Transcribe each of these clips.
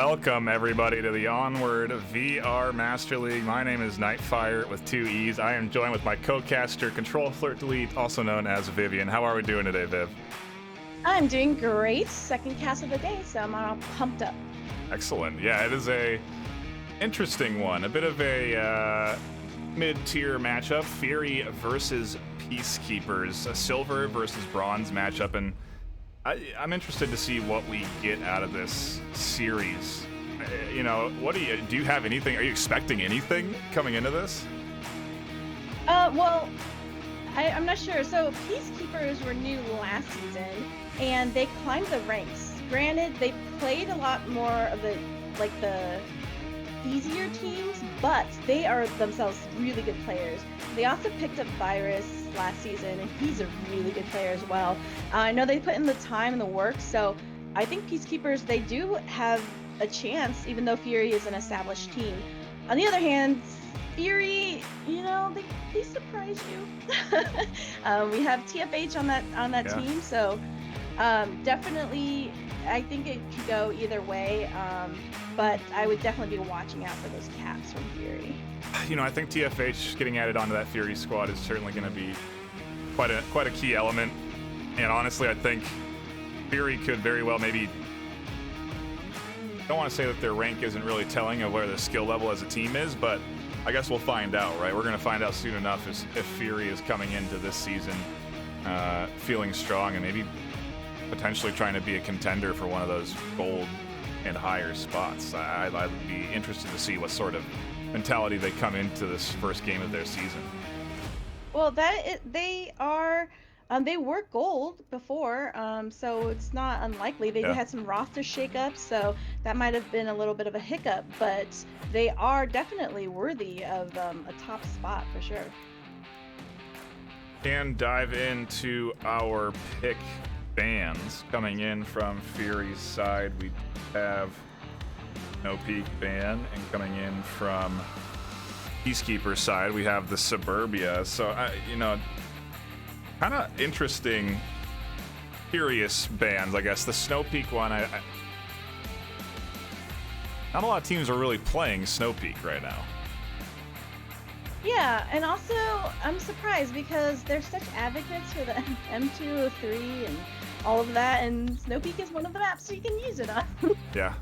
Welcome everybody to the Onward VR Master League. My name is NightFiree with 2 E's. I am joined with my co-caster, ctrl.flirt.del, also known as Vivian. How are we doing today, Viv? I'm doing great. Second cast of the day, so I'm all pumped up. Excellent. Yeah, it is a interesting one. A bit of a mid-tier matchup. Fury versus Peacekeepers. A silver versus bronze matchup, and I'm interested to see what we get out of this series. You know, do you have anything? Are you expecting anything coming into this? Well, I'm not sure. So Peacekeepers were new last season, and they climbed the ranks. Granted, they played a lot more of the easier teams, but they are themselves really good players. They also picked up Virus last season, and he's a really good player as well. I know they put in the time and the work, so I think Peacekeepers, they do have a chance, even though Fury is an established team. On the other hand, Fury, you know, they surprise you. We have TFH on that team, so definitely I think it could go either way, but I would definitely be watching out for those caps from Fury. You know, I think TFH getting added onto that Fury squad is certainly going to be quite a key element. And honestly, I think Fury could very well maybe... I don't want to say that their rank isn't really telling of where the skill level as a team is, but I guess we'll find out, right? We're going to find out soon enough if Fury is coming into this season feeling strong and maybe potentially trying to be a contender for one of those gold and higher spots. I'd be interested to see what sort of mentality they come into this first game of their season. Well, they were gold before, so it's not unlikely. They had some roster shakeups, so that might have been a little bit of a hiccup, but they are definitely worthy of a top spot for sure. And dive into our pick bans. Coming in from Fury's side, we have No Peak ban, and coming in from Peacekeeper's side, we have the Suburbia. So, you know, kind of interesting, curious bans, I guess. The Snow Peak one, not a lot of teams are really playing Snow Peak right now. Yeah, and also I'm surprised because they're such advocates for the M203 and all of that, and Snow Peak is one of the maps so you can use it on. Yeah,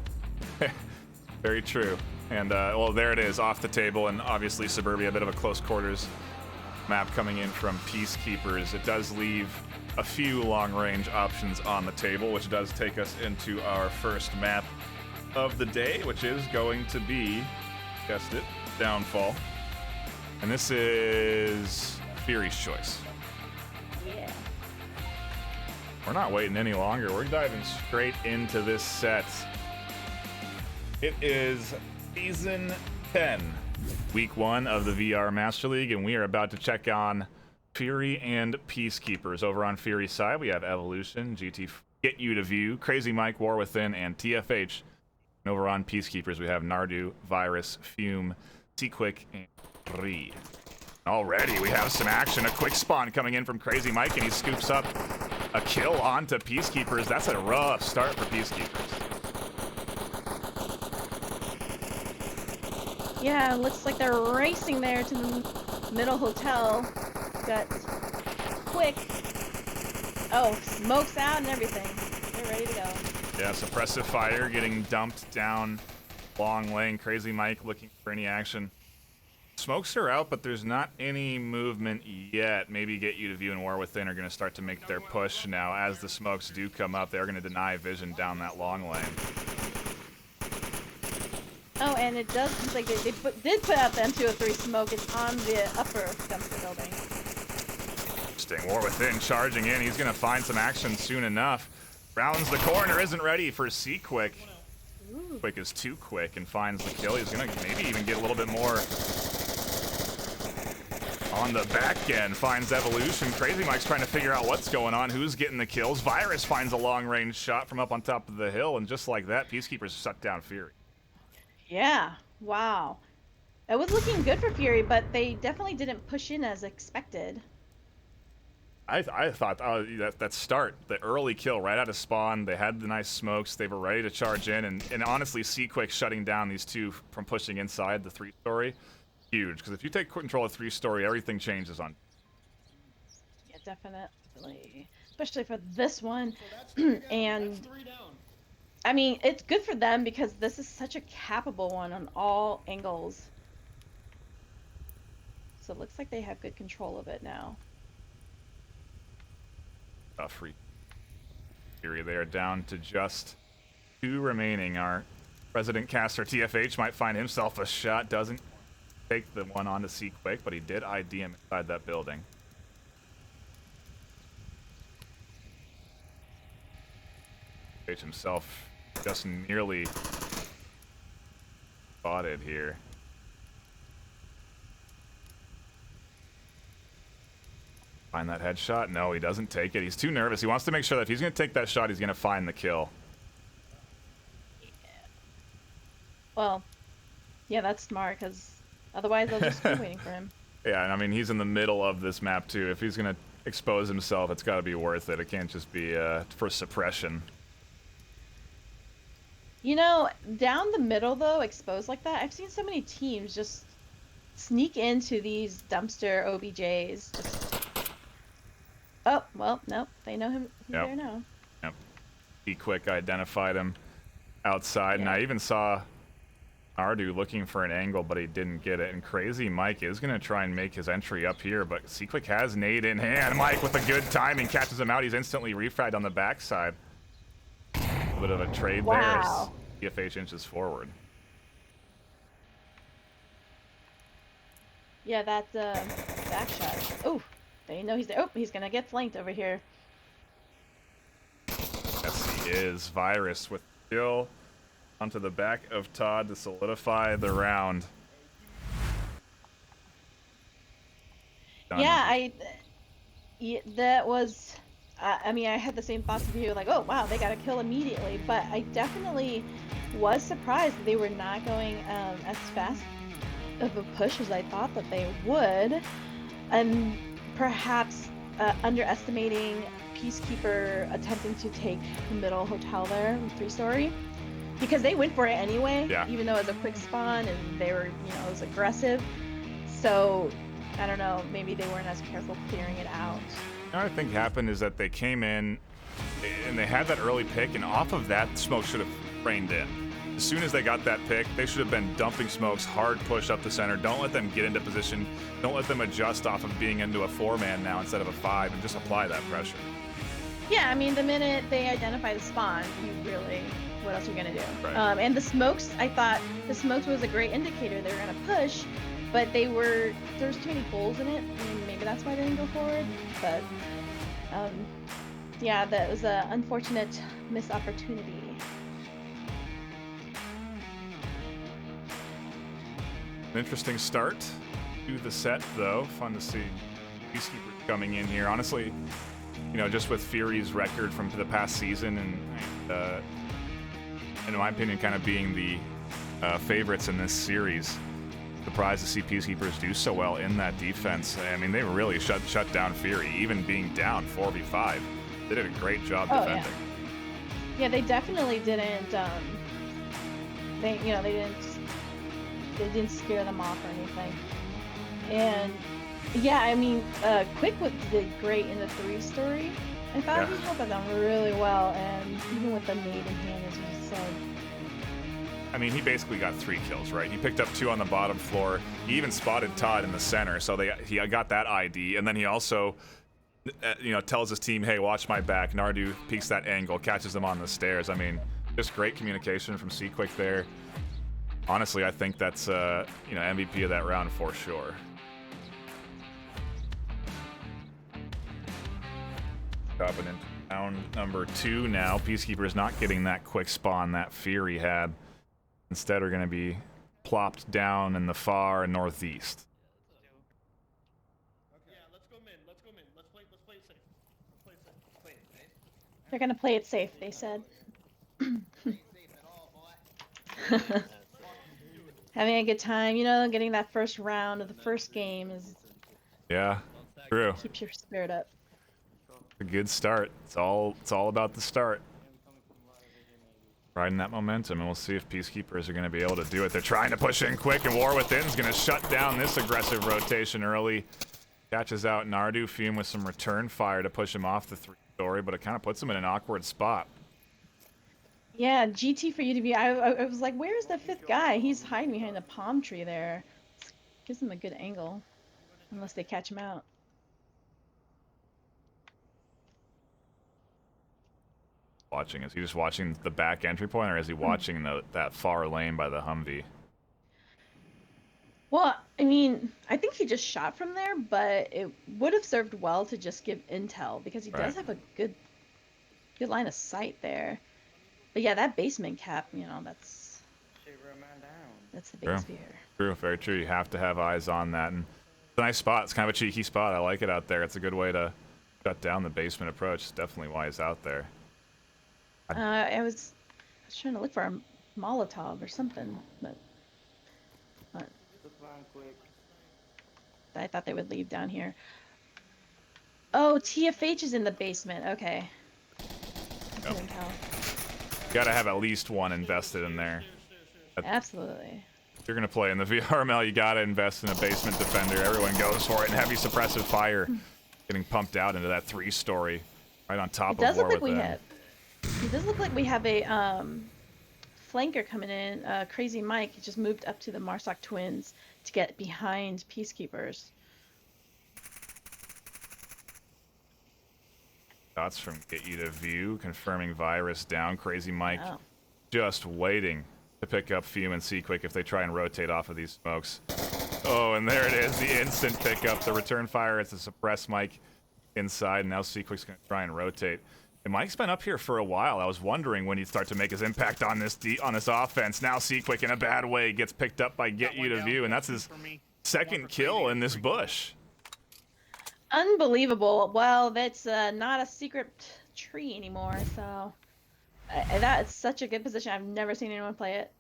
very true. And well, there it is, off the table, and obviously Suburbia, a bit of a close quarters map coming in from Peacekeepers. It does leave a few long-range options on the table, which does take us into our first map of the day, which is going to be, guessed it, Downfall. And this is Fury's choice. Yeah. We're not waiting any longer. We're diving straight into this set. It is Season 10, Week 1 of the VR Master League, and we are about to check on Fury and Peacekeepers. Over on Fury's side, we have Evolution, GT Get You to View, Crazy Mike, War Within, and TFH. And over on Peacekeepers, we have Nardu, Virus, Fume, T-Quick, and Ree. Already, we have some action. A quick spawn coming in from Crazy Mike, and he scoops up a kill onto Peacekeepers. That's a rough start for Peacekeepers. Yeah, looks like they're racing there to the middle hotel. Got quick. Oh, smokes out and everything. They're ready to go. Yeah, suppressive fire getting dumped down long lane. Crazy Mike looking for any action. Smokes are out, but there's not any movement yet. Maybe Get You to View and War Within are going to start to make their push now. As the smokes do come up, they're going to deny vision down that long lane. Oh, and it does seem like they did put out the M203 smoke. It's on the upper dumpster building. Interesting. War Within charging in. He's going to find some action soon enough. Rounds the corner, isn't ready for C-Quick. Quick is too quick and finds the kill. He's going to maybe even get a little bit more on the back end. Finds Evolution. Crazy Mike's trying to figure out what's going on, who's getting the kills. Virus finds a long-range shot from up on top of the hill, and just like that, Peacekeepers shut down Fury. Yeah, wow. It was looking good for Fury, but they definitely didn't push in as expected. I thought that start, the early kill right out of spawn, they had the nice smokes, they were ready to charge in, and honestly, C-Quick shutting down these two from pushing inside the 3-story, huge. Because if you take control of 3-story, everything changes on. Yeah, definitely. Especially for this one. And That's 3 down. I mean, it's good for them because this is such a capable one on all angles. So it looks like they have good control of it now. Free theory, they are down to just 2 remaining. Our President Caster TFH might find himself a shot, doesn't take the one onto C-Quick, but he did ID him inside that building. H himself just nearly spotted here. Find that headshot? No, he doesn't take it. He's too nervous. He wants to make sure that if he's going to take that shot, he's going to find the kill. Yeah. Well, yeah, that's smart because otherwise they'll just be waiting for him. Yeah, and I mean, he's in the middle of this map too. If he's going to expose himself, it's got to be worth it. It can't just be for suppression. You know, down the middle though, exposed like that, I've seen so many teams just sneak into these dumpster OBJs. Just... Oh, well, nope, they know him. He's there now. Yep. C-Quick identified him outside, and Yeah. I even saw Ardu looking for an angle, but he didn't get it. And Crazy Mike is going to try and make his entry up here, but C-Quick has nade in hand. Mike with a good timing catches him out. He's instantly refragged on the backside. A bit of a trade Wow. there as TFH inches forward. Yeah, that back shot. Oh, they know he's there. Oh, he's gonna get flanked over here. Yes, he is. Virus with kill onto the back of Todd to solidify the round. Done. Yeah, that was. I mean, I had the same thoughts of you, like, oh wow, they got a kill immediately. But I definitely was surprised that they were not going as fast of a push as I thought that they would, and perhaps underestimating Peacekeeper attempting to take the middle hotel there in 3-story, because they went for it anyway, Yeah. even though it was a quick spawn and they were, it was aggressive. So I don't know, maybe they weren't as careful clearing it out. What I think happened is that they came in and they had that early pick, and off of that, smoke should have rained in. As soon as they got that pick, they should have been dumping smokes, hard push up the center. Don't let them get into position. Don't let them adjust off of being into a 4-man now instead of a 5, and just apply that pressure. Yeah, I mean, the minute they identify the spawn, what else are you gonna do? Right. And the smokes, I thought the smokes was a great indicator they were gonna push, but there was too many holes in it, and maybe that's why they didn't go forward. But yeah, that was an unfortunate missed opportunity. An interesting start to the set, though. Fun to see Peacekeepers coming in here. Honestly, just with Fury's record from the past season, and in my opinion, kind of being the favorites in this series. Surprised to see Peacekeepers do so well in that defense. I mean, they really shut down Fury, even being down 4v5. They did a great job defending. Yeah, they definitely didn't. They didn't scare them off or anything. And yeah, I mean, Quick did great in the 3-story. I thought he held that down really well, and even with the nade in hand, as you said. I mean, he basically got 3 kills, right? He picked up 2 on the bottom floor. He even spotted Todd in the center, so he got that ID. And then he also, tells his team, "Hey, watch my back." Nardu peeks that angle, catches him on the stairs. I mean, just great communication from C-Quick there. Honestly, I think that's MVP of that round for sure. Dropping into round number 2 now. Peacekeepers not getting that quick spawn that Fury had. Instead, are going to be plopped down in the far northeast. Yeah, let's go mid. Let's go mid. Let's play it safe. Let's play it safe. Play it safe. They're gonna play it safe, they said. Having a good time, getting that first round of the first game Yeah, true. keeps your spirit up. A good start. It's all about the start. Riding that momentum, and we'll see if Peacekeepers are going to be able to do it. They're trying to push in quick, and War Within is going to shut down this aggressive rotation early. Catches out Nardu. Fume with some return fire to push him off the 3-story, but it kind of puts him in an awkward spot. Yeah, GT for you to be. I was like, where's the 5th guy? He's hiding behind a palm tree there. Gives him a good angle, unless they catch him out. Watching, is he just watching the back entry point, or is he watching that far lane by the Humvee? Well, I mean, I think he just shot from there, but it would have served well to just give intel because he does have a good line of sight there. But yeah, that basement cap, you know, that's the biggest fear. True, very true. You have to have eyes on that, and it's a nice spot. It's kind of a cheeky spot. I like it out there. It's a good way to shut down the basement approach. It's definitely why he's out there. I was trying to look for a Molotov or something, but I thought they would leave down here. Oh, TFH is in the basement. Okay. Yep. Gotta have at least one invested in there. Absolutely. If you're gonna play in the VRML, you gotta invest in a basement defender. Everyone goes for it, and heavy suppressive fire getting pumped out into that 3-story right on top of War Within. It does look like we have a flanker coming in. Crazy Mike just moved up to the Marsoc twins to get behind Peacekeepers. Shots from Get You to View, confirming Virus down. Crazy Mike just waiting to pick up Fume and Seaquick if they try and rotate off of these smokes. Oh, and there it is, the instant pickup. The return fire is to suppress Mike inside, and now Seaquick's going to try and rotate. And Mike's been up here for a while. I was wondering when he'd start to make his impact on this offense. Now Seaquick, in a bad way, gets picked up by Get You to View, and that's his second kill in this bush. Unbelievable. Well, that's not a secret tree anymore, so that is such a good position. I've never seen anyone play it.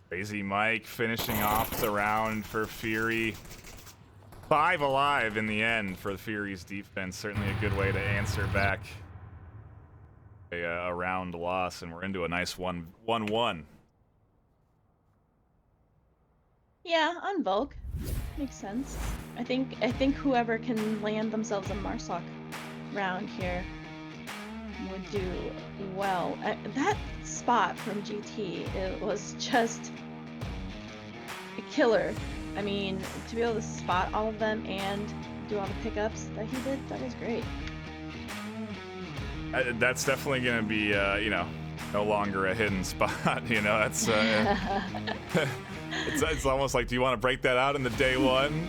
Crazy Mike finishing off the round for Fury. 5 alive in the end for Fury's defense. Certainly a good way to answer back a round loss, and we're into a nice 1-1. Yeah, on Volk. Makes sense. I think whoever can land themselves a Marsoc round here would do well. That spot from GT, it was just a killer. I mean, to be able to spot all of them and do all the pickups that he did, that was great. That's definitely going to be, you know, no longer a hidden spot. You know, that's it's almost like, do you want to break that out in the day one,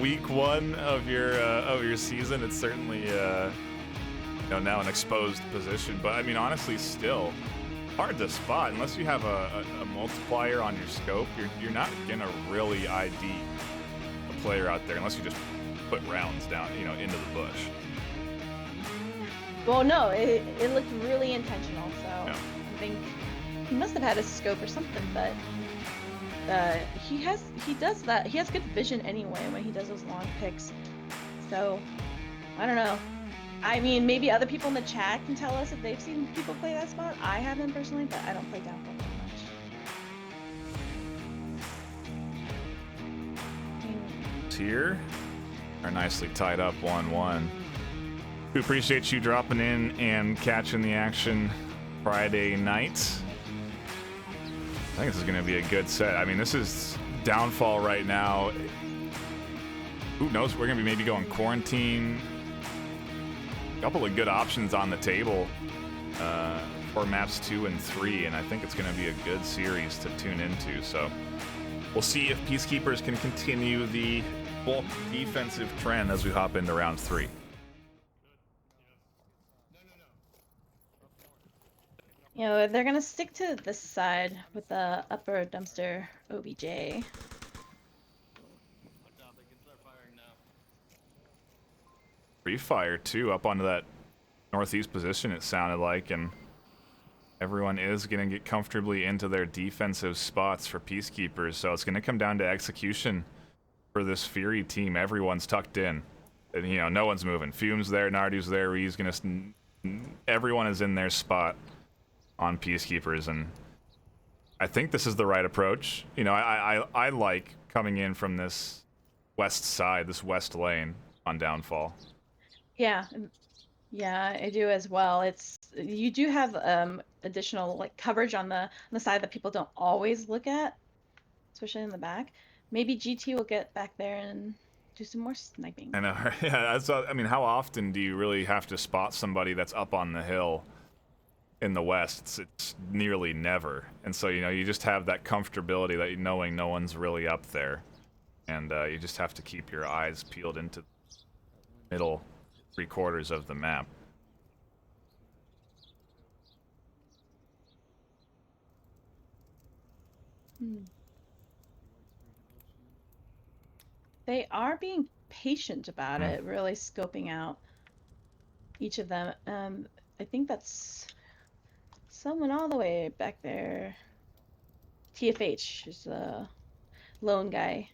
week one of your season? It's certainly you know, now an exposed position, but I mean, honestly, still hard to spot unless you have a multiplier on your scope. You're not gonna really ID a player out there unless you just put rounds down, you know, into the bush. Well, no, it looked really intentional, so Yeah. I think he must have had a scope or something, but he does that. He has good vision anyway when he does those long picks. So I don't know. I mean, maybe other people in the chat can tell us if they've seen people play that spot. I haven't personally, but I don't play downfall that much. Here are nicely tied up 1-1. We appreciate you dropping in and catching the action Friday night. I think this is going to be a good set. I mean, this is downfall right now. Who knows? We're going to be maybe going quarantine. A couple of good options on the table for maps 2 and 3, and I think it's going to be a good series to tune into. So we'll see if Peacekeepers can continue the bulk defensive trend as we hop into round 3. You know, they're gonna stick to this side with the upper dumpster OBJ. Free fire too up onto that northeast position, it sounded like, and Everyone is going to get comfortably into their defensive spots for Peacekeepers, so it's going to come down to execution for this VRML team. Everyone's tucked in. And, you know, no one's moving. Fume's there, Nardu's there, Ree's going to... Everyone is in their spot on Peacekeepers, and I think this is the right approach. You know, I like coming in from this west side, this west lane on Downfall. Yeah, yeah, I do as well. You do have additional like coverage on the side that people don't always look at, especially in the back. Maybe GT will get back there and do some more sniping. I know. Yeah, I mean, how often do you really have to spot somebody that's up on the hill in the west? It's nearly never. And so, you know, you just have that comfortability that knowing no one's really up there. And you just have to keep your eyes peeled into the middle 3/4 of the map. They are being patient about it, really scoping out each of them. I think that's someone all the way back there. TFH is the lone guy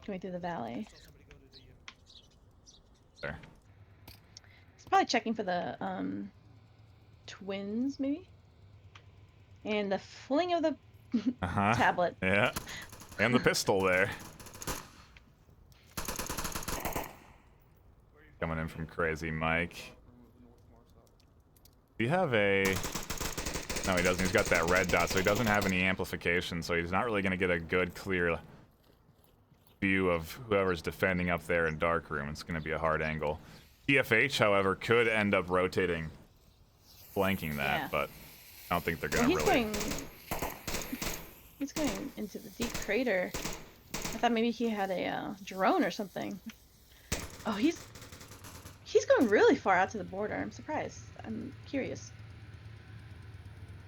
going through the valley. There. He's probably checking for the twins, maybe? And the fling of the tablet. Yeah. And the pistol there. Coming in from Crazy Mike. Do you have a... No, he doesn't. He's got that red dot, so he doesn't have any amplification, so he's not really going to get a good, clear view of whoever's defending up there in Dark Room. It's going to be a hard angle. TFH, however, could end up rotating, flanking that, but I don't think they're going to really... He's going into the deep crater. I thought maybe he had a drone or something. Oh, he's going really far out to the border. I'm surprised. I'm curious.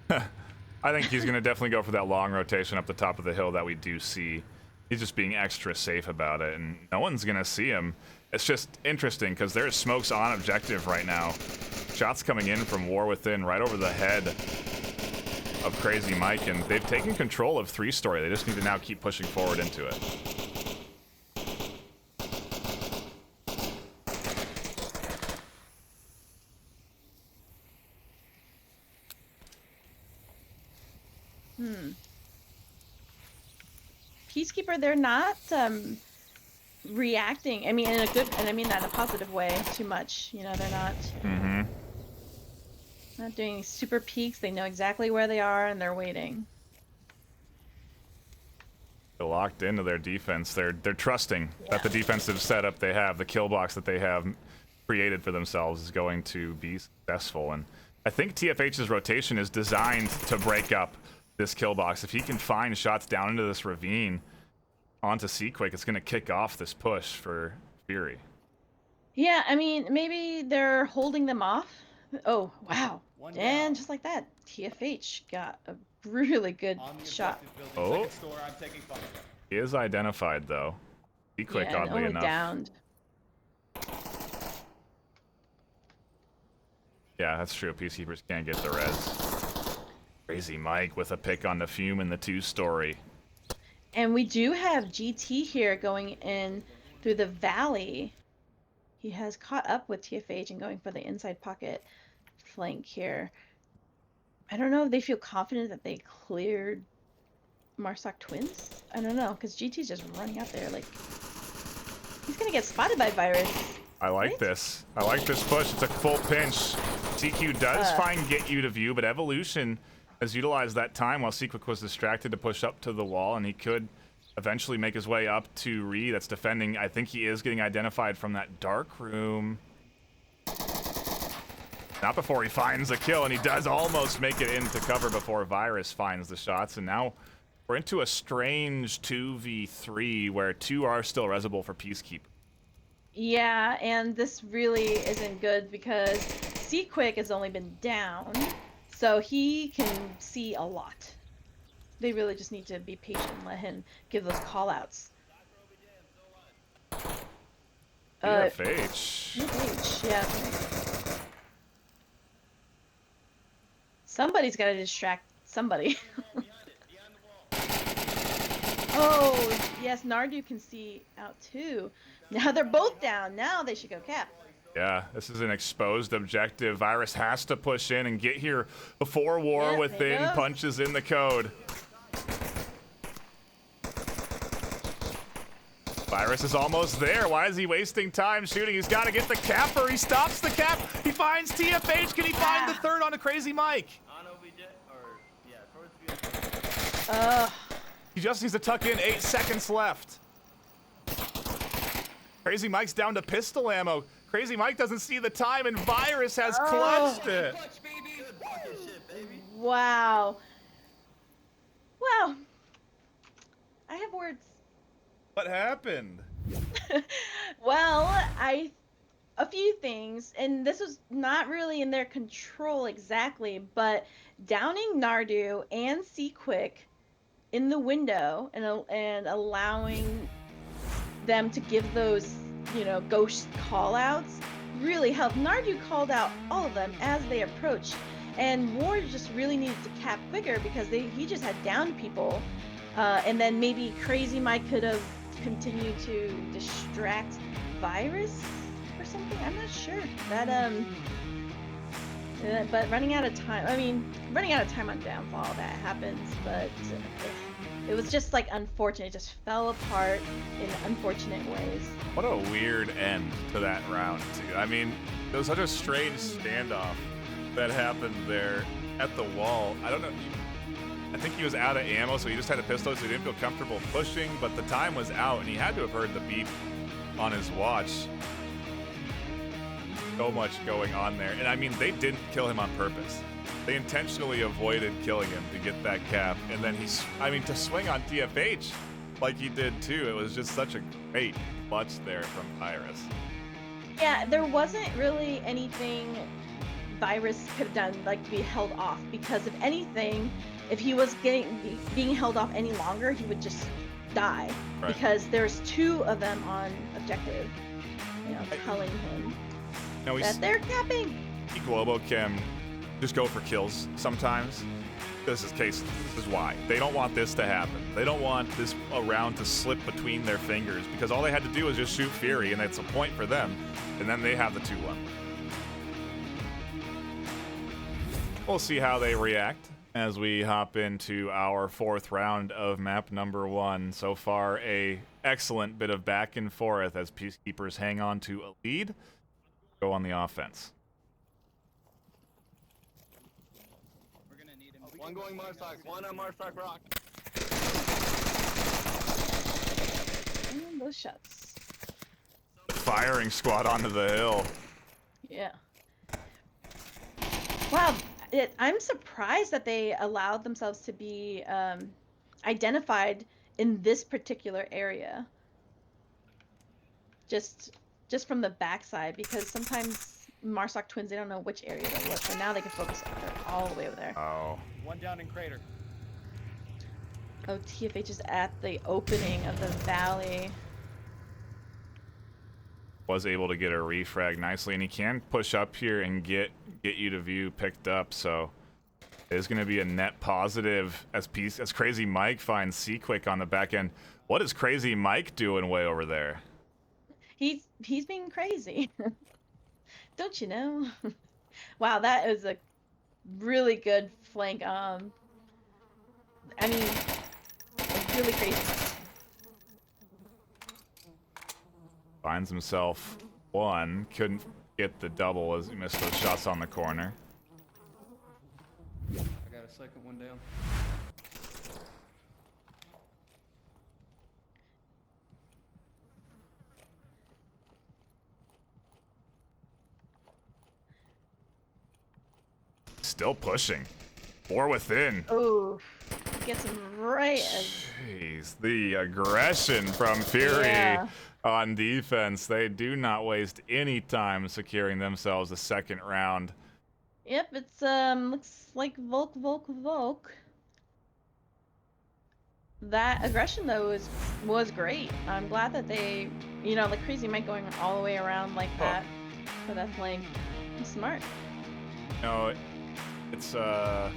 I think he's going to definitely go for that long rotation up the top of the hill that we do see. He's just being extra safe about it, and no one's going to see him. It's just interesting because there's smokes on objective right now. Shots coming in from War Within right over the head of Crazy Mike, and they've taken control of 3-story. They just need to now keep pushing forward into it. Peacekeeper, they're not reacting. I mean, in a good, and I mean that in a positive way, too much. You know, they're not not doing super peaks. They know exactly where they are, and they're waiting. They're locked into their defense. They're trusting that the defensive setup they have, the kill box that they have created for themselves, is going to be successful. And I think TFH's rotation is designed to break up this kill box. If he can find shots down into this ravine onto Seaquick, it's going to kick off this push for VRML. Yeah, I mean, maybe they're holding them off. Oh, wow. And just like that, TFH got a really good shot. Oh, he is identified though. Seaquick, oddly enough. Downed. Yeah, that's true. Peacekeepers can't get the res. Crazy Mike with a pick on the Fume in the 2-story. And we do have GT here going in through the valley. He has caught up with TFH and going for the inside pocket flank here. I don't know if they feel confident that they cleared Marsoc twins. I don't know, because GT's just running out there like he's gonna get spotted by Virus. I like this. I like this push. It's a full pinch. CQ does find get you to view, but Evolution has utilized that time while Seaquick was distracted to push up to the wall, and he could eventually make his way up to Ree that's defending. I think he is getting identified from that Dark Room. Not before he finds a kill, and he does almost make it into cover before Virus finds the shots, and now we're into a strange 2v3 where 2 are still resable for Peacekeeper. Yeah, and this really isn't good because Seaquick has only been down, so he can see a lot. They really just need to be patient and let him give those call-outs. FH. FH, yeah. Somebody's got to distract somebody. Behind it, behind the wall. Oh, yes, Nardu can see out too. Now they're both down. Now they should go cap. Yeah, this is an exposed objective. Virus has to push in and get here before War Yep, there Within goes. punches in the code. Virus is almost there. Why is he wasting time shooting? He's got to get the capper. He stops the cap. He finds TFH. Can he find the third on a Crazy Mike? On OBJ, or, yeah, towards the He just needs to tuck in. 8 seconds left. Crazy Mike's down to pistol ammo. Crazy Mike doesn't see the time, and Virus has clutched it. clutch, baby! Good fucking shit, baby. Wow. Wow. I have words. What happened? Well, a few things, and this was not really in their control exactly, but downing Nardu and C-Quick in the window and allowing them to give those, you know, ghost call-outs really helped. Nardu called out all of them as they approached, and Ward just really needed to cap quicker because he just had downed people, and then maybe Crazy Mike could have continued to distract Virus or something. I'm not sure. That but running out of time. I mean, running out of time on downfall, that happens, but it was just like unfortunate. It just fell apart in unfortunate ways. What a weird end to that round, too. I mean, it was such a strange standoff that happened there at the wall. I don't know. I think he was out of ammo, so he just had a pistol, so he didn't feel comfortable pushing, but the time was out, and he had to have heard the beep on his watch. So much going on there. And I mean, they didn't kill him on purpose. They intentionally avoided killing him to get that cap, and then to swing on TFH like he did too, it was just such a great clutch there from Virus. Yeah, there wasn't really anything Virus could have done, like, to be held off, because if anything, if he was being held off any longer, he would just die. Right. Because there's 2 of them on objective, you know, telling him that they're capping. Globo can just go for kills sometimes. This is why. They don't want this to happen. They don't want this round to slip between their fingers, because all they had to do was just shoot Fury, and it's a point for them, and then they have the 2-1. We'll see how they react as we hop into our 4th round of map number 1. So far, a excellent bit of back and forth as Peacekeepers hang on to a lead. Go on the offense. We're gonna need him. One going Marstock, one on Marstock Rock. And those shots. Firing squad onto the hill. Yeah. Wow, I'm surprised that they allowed themselves to be identified in this particular area. Just from the backside, because sometimes Marstock twins, they don't know which area to look, but now they can focus all the way over there. Oh. One down in crater. Oh, TFH is at the opening of the valley. Was able to get a refrag nicely, and he can push up here and get you to view picked up, so it's going to be a net positive as Crazy Mike finds C-Quick on the back end. What is Crazy Mike doing way over there? He's being crazy. Don't you know? Wow, that is a really good flank. I mean, really crazy. Finds himself one, couldn't get the double as he missed those shots on the corner. I got a second one down. Still pushing. War Within. Oh, gets him right. Jeez, the aggression from Fury. Yeah. On defense. They do not waste any time securing themselves a 2nd round. Yep, it's looks like Volk. That aggression though was great. I'm glad that they, you know, like Crazy Mike going all the way around like that for that flank. Smart. You know, It's kind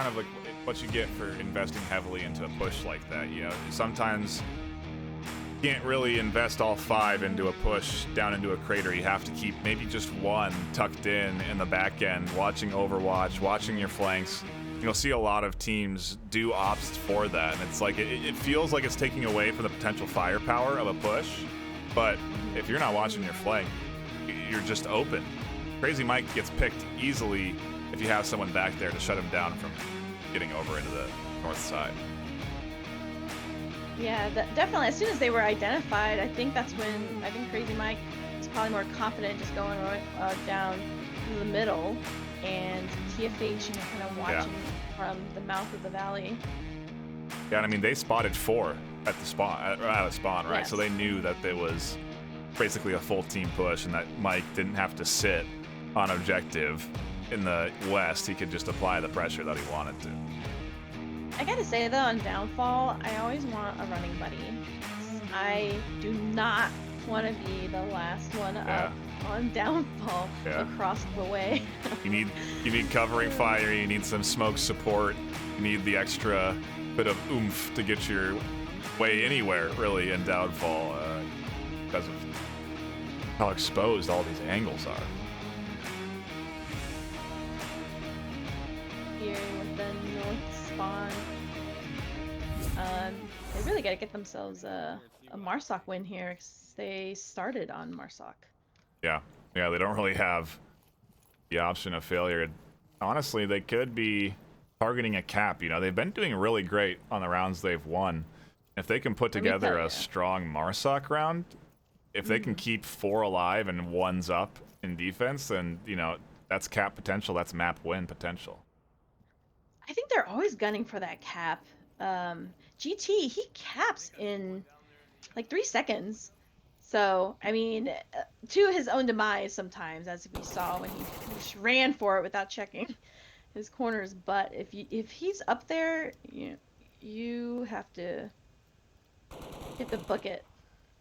of like what you get for investing heavily into a push like that. You know, sometimes you can't really invest all 5 into a push down into a crater. You have to keep maybe just 1 tucked in the back end, watching Overwatch, watching your flanks. You'll see a lot of teams do opts for that, and it's like it feels like it's taking away from the potential firepower of a push. But if you're not watching your flank, you're just open. Crazy Mike gets picked easily if you have someone back there to shut him down from getting over into the north side. Yeah, definitely. As soon as they were identified, I think that's when Crazy Mike is probably more confident just going down through the middle, and TFH, you know, kind of watching from the mouth of the valley. Yeah, and I mean, they spotted 4 at the spawn, out of spawn, right? Yes. So they knew that it was basically a full team push, and that Mike didn't have to sit on objective in the west. He could just apply the pressure that he wanted to. I gotta say though, on Downfall, I always want a running buddy. I do not want to be the last one up on Downfall across the way. You need covering fire. You need some smoke support. You need the extra bit of oomph to get your way anywhere, really, in Downfall, because of how exposed all these angles are. Here with the north spawn, they really gotta get themselves a Marsoc win here, 'cause they started on Marsoc. Yeah, they don't really have the option of failure. Honestly, they could be targeting a cap. You know, they've been doing really great on the rounds they've won. If they can put together a strong Marsoc round, if they can keep 4 alive and 1's up in defense, then, you know, that's cap potential, that's map win potential. I think they're always gunning for that cap. GT, he caps in like 3 seconds. So, I mean, to his own demise sometimes, as we saw when he just ran for it without checking his corners. But if he's up there, you have to book it.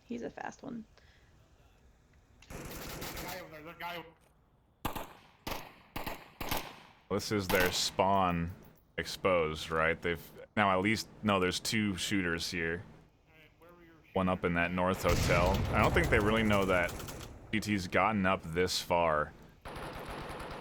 He's a fast one. This is their spawn exposed, right? They've now at least there's 2 shooters here. One up in that north hotel. I don't think they really know that GT's gotten up this far.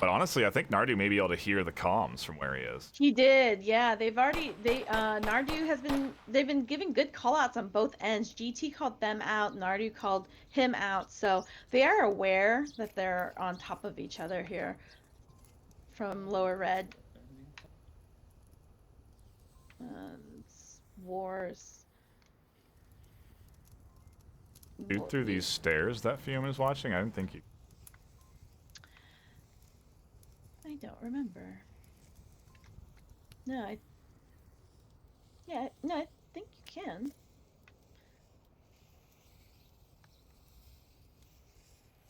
But honestly, I think Nardu may be able to hear the comms from where he is. He did, yeah. They've been giving good callouts on both ends. GT called them out, Nardu called him out, so they are aware that they're on top of each other here from lower red. Wars. Shoot through these stairs that Fiume is watching? I didn't think you... I don't remember. No, I think you can.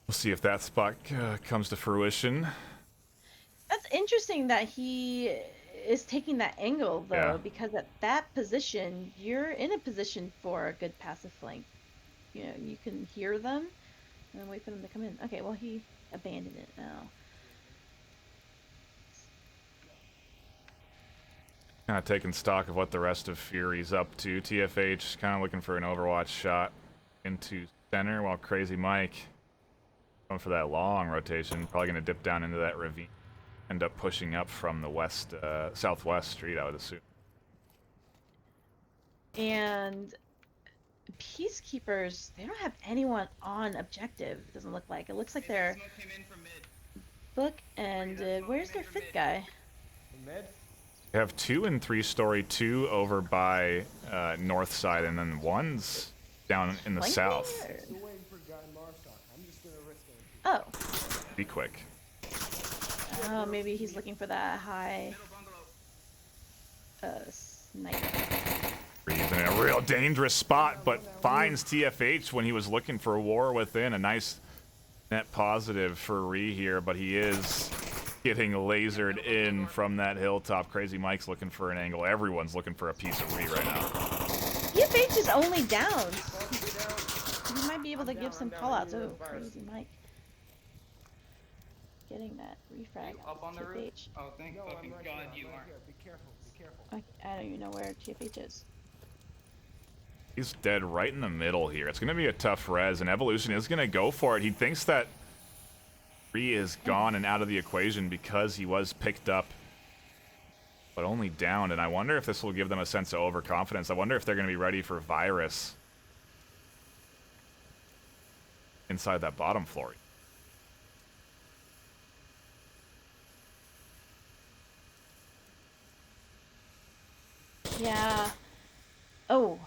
We'll see if that spot comes to fruition. That's interesting that he is taking that angle, though, because at that position, you're in a position for a good passive flank. You know, you can hear them and then wait for them to come in. Okay, well, he abandoned it now. Kind of taking stock of what the rest of Fury's up to. TFH kind of looking for an Overwatch shot into center, while Crazy Mike going for that long rotation. Probably going to dip down into that ravine. End up pushing up from the west, southwest street, I would assume. And Peacekeepers, they don't have anyone on objective, it doesn't look like. It looks like they're book-ended. Where's their 5th guy? Mid? They have 2 in 3-story, 2 over by north side, and then 1's down in the south. Oh. Be quick. Oh, maybe he's looking for that high sniper. He's in a real dangerous spot, but finds TFH when he was looking for a war within. A nice net positive for Ree here, but he is getting lasered in from that hilltop. Crazy Mike's looking for an angle. Everyone's looking for a piece of Ree right now. TFH is only down. He might be able to give some callouts. Oh, Crazy Mike. getting that refrag You up on the roof? TFH. Oh, thank No, fucking I'm right God here. I'm you right are. here. Be careful. Be careful. I don't even know where TFH is. He's dead right in the middle here. It's going to be a tough res, and Evolution is going to go for it. He thinks that Free is gone and out of the equation because he was picked up, but only downed. And I wonder if this will give them a sense of overconfidence. I wonder if they're going to be ready for Virus inside that bottom floor. Yeah. Oh.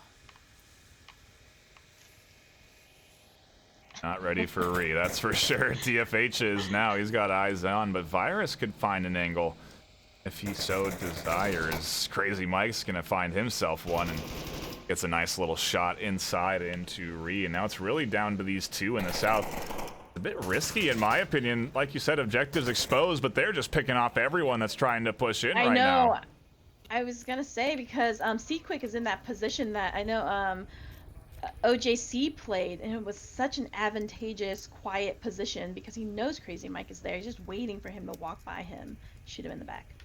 Not ready for Ree, that's for sure. TFH is now. He's got eyes on, but Virus could find an angle if he so desires. Crazy Mike's going to find himself one and gets a nice little shot inside into Ree. And now it's really down to these two in the south. A bit risky, in my opinion. Like you said, objectives exposed, but they're just picking off everyone that's trying to push in right now. I know. I was going to say, because C-Quick is in that position that I know OJC played, and it was such an advantageous, quiet position because he knows Crazy Mike is there. He's just waiting for him to walk by him, shoot him in the back.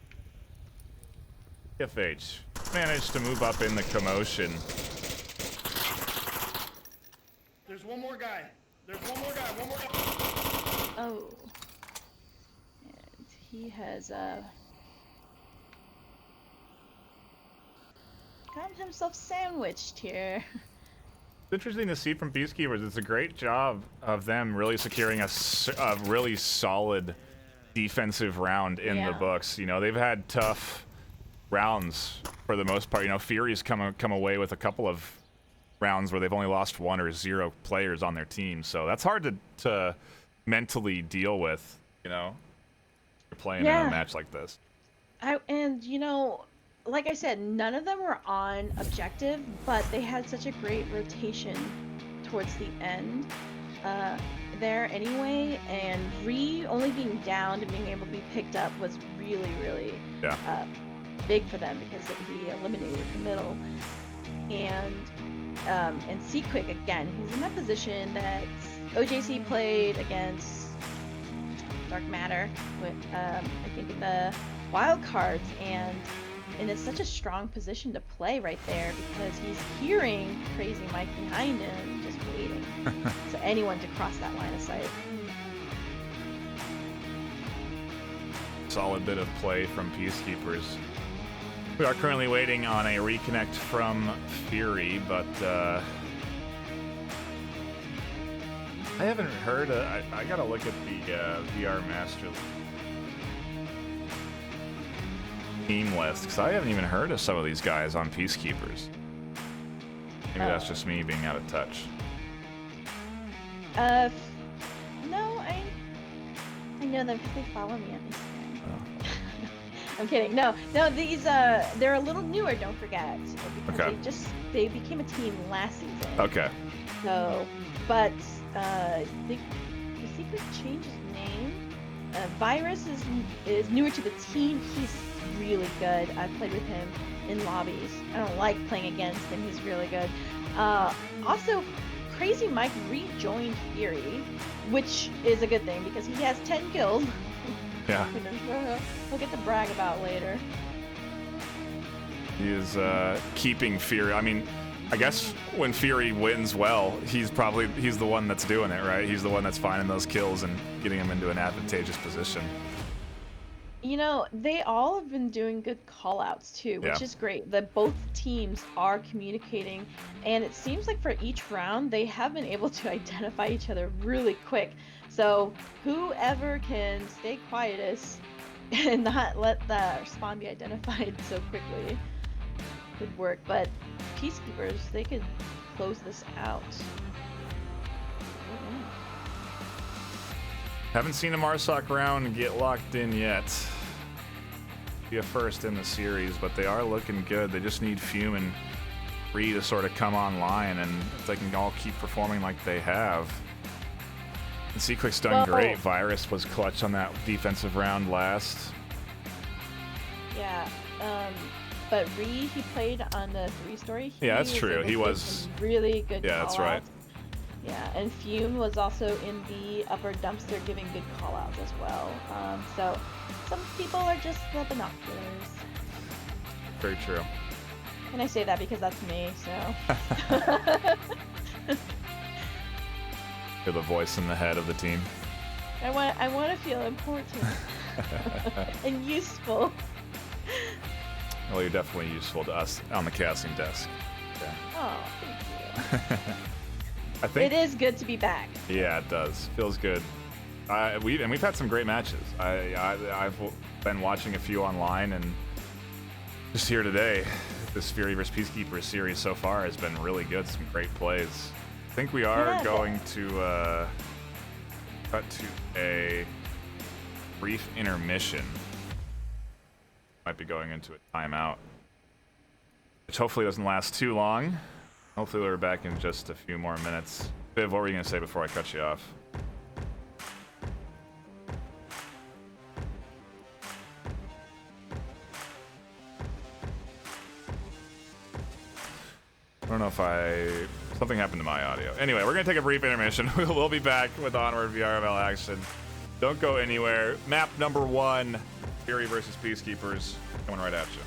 TFH managed to move up in the commotion. There's one more guy. There's one more guy. One more guy. Oh. And he has got himself sandwiched here. It's interesting to see from Peacekeepers. It's a great job of them really securing a really solid defensive round in the books. You know, they've had tough rounds for the most part. You know, Fury's come away with a couple of rounds where they've only lost 1 or 0 players on their team. So that's hard to mentally deal with, you know, you're playing in a match like this. And, you know, like I said, none of them were on objective, but they had such a great rotation towards the end there anyway, and Ree only being downed and being able to be picked up was really, really big for them because he eliminated the middle. And C-Quick, again, he's in that position that OJC played against Dark Matter with, I think, in the wild cards, and it's such a strong position to play right there because he's hearing Crazy Mike behind him, just waiting for anyone to cross that line of sight. Solid bit of play from Peacekeepers. We are currently waiting on a reconnect from Fury, but I haven't heard. I gotta look at the VR Master team list because I haven't even heard of some of these guys on Peacekeepers. Maybe that's just me being out of touch. No, I know them because they follow me on Instagram. Oh. I'm kidding. No, these they're a little newer. Don't forget, because they became a team last season. Okay. So, but the Secret changed his name. Virus is newer to the team. He's really good. I've played with him in lobbies. I don't like playing against him. He's really good. Also, Crazy Mike rejoined Fury, which is a good thing because he has 10 kills. Yeah. We'll get to brag about later. He is keeping Fury. I mean, I guess when Fury wins well, he's the one that's doing it, right? He's the one that's finding those kills and getting him into an advantageous position. You know, they all have been doing good call-outs too, which is great. That both teams are communicating, and it seems like for each round they have been able to identify each other really quick. So whoever can stay quietest and not let the spawn be identified so quickly could work. But Peacekeepers, they could close this out. Haven't seen a Marsoc round get locked in yet. Be a first in the series, but they are looking good. They just need Fume and Free to sort of come online, and if they can all keep performing like they have. And C-Quick's done great. Virus was clutch on that defensive round last. Yeah, but Ree, he played on the 3-story. Yeah, that's true. He was really good. Yeah, that's right. Yeah, and Fume was also in the upper dumpster giving good call-outs as well. So some people are just the binoculars. Very true. And I say that because that's me, so. You're the voice in the head of the team. I want to feel important and useful. Well, you're definitely useful to us on the casting desk. Okay. Oh, thank you. I think It is good to be back. Yeah, it does. Feels good. We've had some great matches. I've been watching a few online, and just here today, this VRML vs Peacekeepers series so far has been really good. Some great plays. I think we are going to cut to a brief intermission. Might be going into a timeout, which hopefully doesn't last too long. Hopefully we're back in just a few more minutes. Viv, what were you going to say before I cut you off? I don't know if something happened to my audio. Anyway, we're going to take a brief intermission. We'll be back with Onward VRML action. Don't go anywhere. Map number 1, VRML vs Peacekeepers, coming right at you.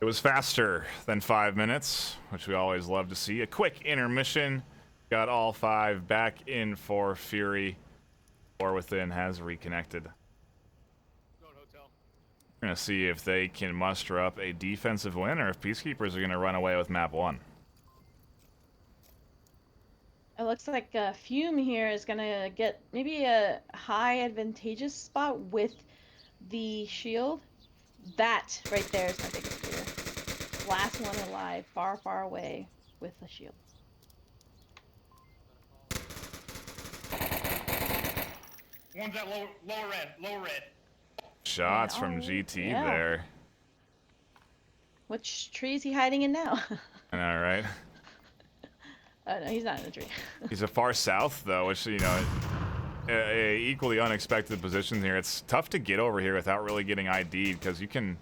It was faster than 5 minutes, which we always love to see. A quick intermission. Got all 5 back in for Fury. 4 within has reconnected. We're going to see if they can muster up a defensive win or if Peacekeepers are going to run away with map 1. It looks like Fume here is going to get maybe a high advantageous spot with the shield. That right there is my biggest fear. Last one alive, far, far away with the shield. One's at lower red. Shots from GT there. Which tree is he hiding in now? I know, right? Oh, no, he's not in the tree. He's a far south, though, which, you know, a equally unexpected position here. It's tough to get over here without really getting ID'd, because you can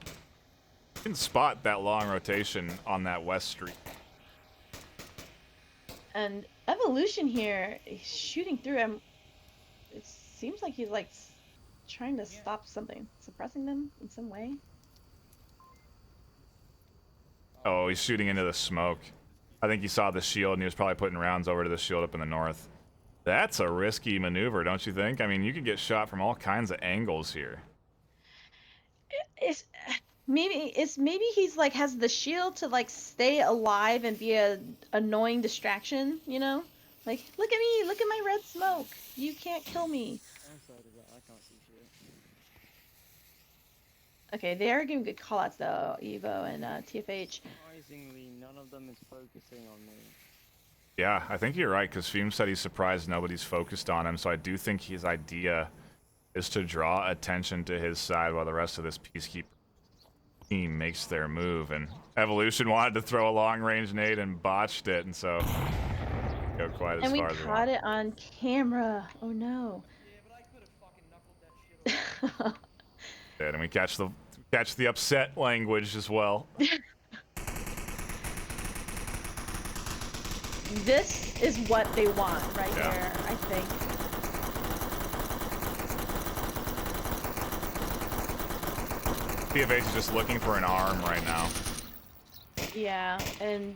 spot that long rotation on that west street. And Evolution here, he's shooting through him. It seems like he's like trying to stop something, suppressing them in some way. Oh, he's shooting into the smoke. I think he saw the shield and he was probably putting rounds over to the shield up in the north. That's a risky maneuver, don't you think? I mean, you could get shot from all kinds of angles here. Maybe he's like has the shield to like stay alive and be a annoying distraction, you know? Like, look at me, look at my red smoke. You can't kill me. I can't see shit. Okay, they are giving good callouts though, Evo and TFH. Surprisingly, none of them is focusing on me. Yeah, I think you're right, because Fume said he's surprised nobody's focused on him, so I do think his idea is to draw attention to his side while the rest of this Peacekeeper team makes their move, and Evolution wanted to throw a long-range nade and botched it, and so didn't go quite as And we far as they caught wanted. it on camera. Oh no. Yeah, but I could have fucking knuckled that shit over. And we catch the upset language as well. This is what they want right Yeah. here, I think. PFH is just looking for an arm right now. Yeah, and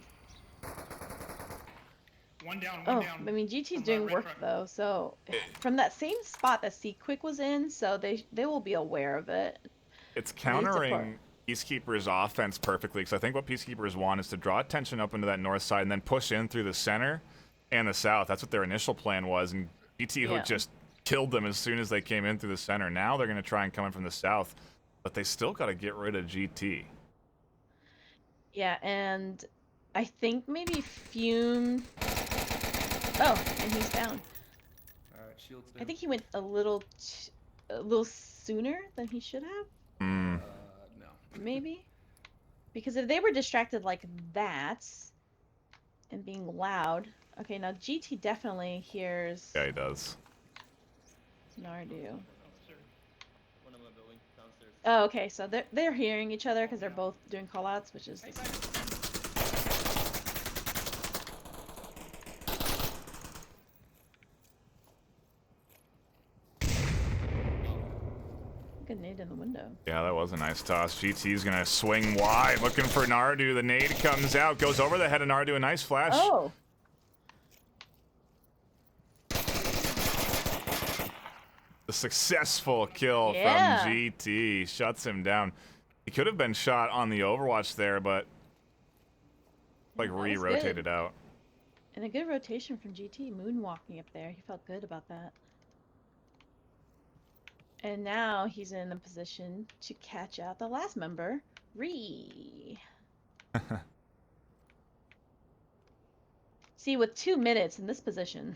One down, oh, one down. I mean GT's From doing right work front. though, so from that same spot that C Quick was in, so they will be aware of it. It's They need to countering Peacekeepers' offense perfectly, because I think what Peacekeepers want is to draw attention up into that north side and then push in through the center and the south. That's what their initial plan was, and GT Yeah. just killed them as soon as they came in through the center. Now they're going to try and come in from the south, but they still got to get rid of GT. Yeah, and I think maybe Fume. Oh, and he's down. Alright, shields down. I think he went a little sooner than he should have. Hmm. No. Maybe, because if they were distracted like that and being loud. Okay, now GT definitely hears Yeah, he does. Nardu. Downstairs. One in the building, downstairs. Oh, okay, so they're hearing each other because they're both doing callouts, which is good nade in the window. Yeah, that was a nice toss. GT's going to swing wide, looking for Nardu. The nade comes out, goes over the head of Nardu. A nice flash. Oh, The successful kill Yeah. from GT shuts him down. He could have been shot on the Overwatch there, but like that was re-rotated good. out. And a good rotation from GT, moonwalking up there. He felt good about that. And now he's in a position to catch out the last member, Ree. See, with 2 minutes in this position.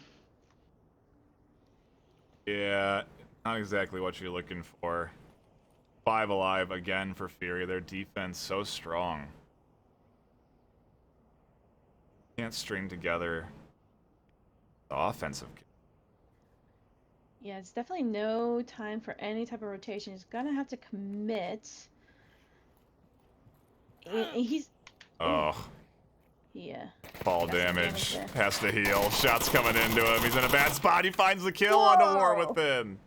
Yeah, not exactly what you're looking for. 5 alive again for Fury. Their defense so strong. Can't string together the offensive. Yeah, it's definitely no time for any type of rotation. He's gonna have to commit. He's Oh, yeah. fall Got some damage. damage Has to heal. Shots coming into him. He's in a bad spot. He finds the kill on the War Whoa. Within.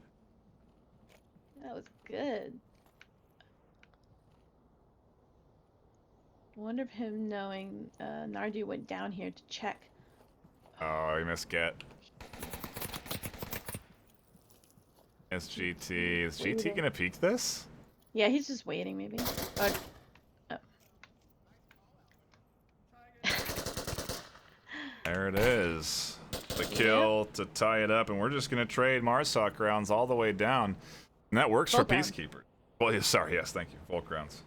That was good. I wonder if him knowing Nardu went down here to check. Oh, he missed get. SGT. Is GT Waiting. gonna peek this? Yeah, he's just waiting maybe. Oh. There it is. The kill to tie it up, and we're just gonna trade Marsoc rounds all the way down. And that works for Volk round. Peacekeeper. Well, yeah, sorry, yes, thank you. Volk rounds.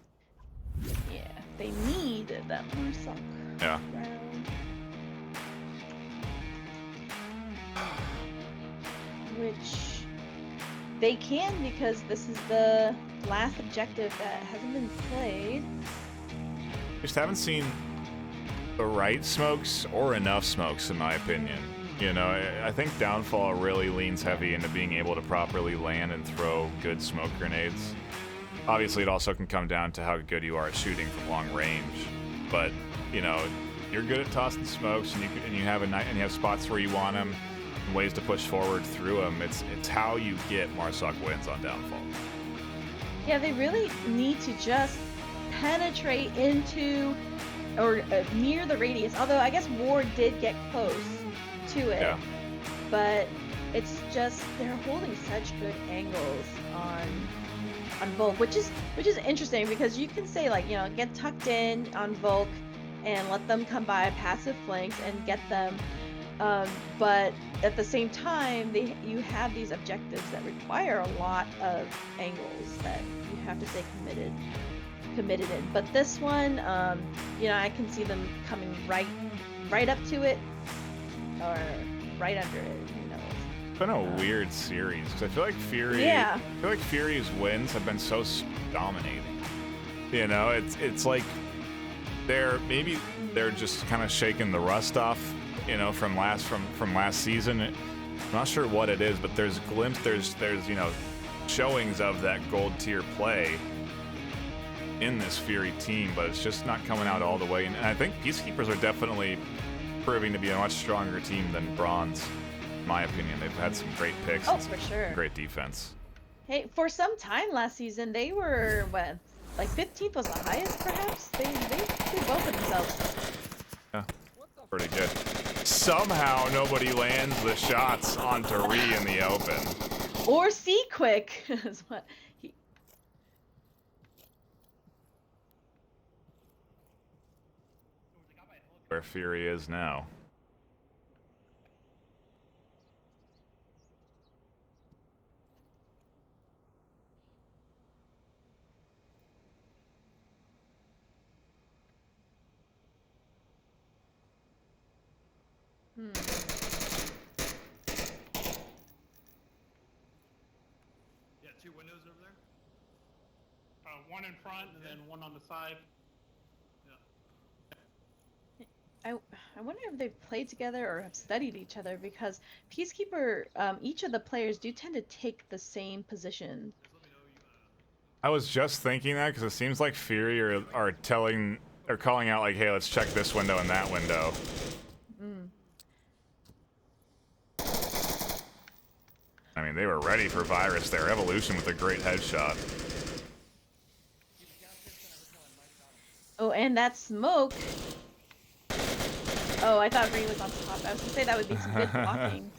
Yeah, they need that more suck Yeah. round. Which they can, because this is the last objective that hasn't been played. Just haven't seen the right smokes or enough smokes, in my opinion. You know, I think Downfall really leans heavy into being able to properly land and throw good smoke grenades. Obviously, it also can come down to how good you are at shooting from long range. But you know, you're good at tossing smokes, and you have spots where you want them, and ways to push forward through them. It's how you get Marsoc wins on Downfall. Yeah, they really need to just penetrate into or near the radius. Although I guess Ward did get close to it, Yeah. but it's just they're holding such good angles on Volk, which is interesting, because you can say, like, you know, get tucked in on Volk and let them come by passive flanks and get them, but at the same time you have these objectives that require a lot of angles that you have to stay committed in. But this one, you know, I can see them coming right up to it or right under it, you know. It's been a weird series, 'cause I feel like Fury. Yeah. I feel like Fury's wins have been so dominating. You know, it's like maybe they're just kind of shaking the rust off, you know, from last season. I'm not sure what it is, but there's you know, showings of that gold tier play in this Fury team, but it's just not coming out all the way. And I think Peacekeepers are definitely proving to be a much stronger team than Bronze, in my opinion. They've had some great picks. Oh, and some for sure. Great defense. Hey, for some time last season, they were, what, like 15th was the highest, perhaps? They both of themselves. Yeah, pretty good. Somehow nobody lands the shots onto Ree in the open. Or see quick is what he... Where Fury is now. Yeah, 2 windows over there. One in front and then one on the side. I wonder if they've played together or have studied each other, because Peacekeeper, each of the players do tend to take the same position. I was just thinking that because it seems like Fury are calling out like, hey, let's check this window and that window. I mean, they were ready for Virus there. Evolution with a great headshot. Oh, and that smoke. Oh, I thought Ree was on top. I was gonna say that would be some good blocking.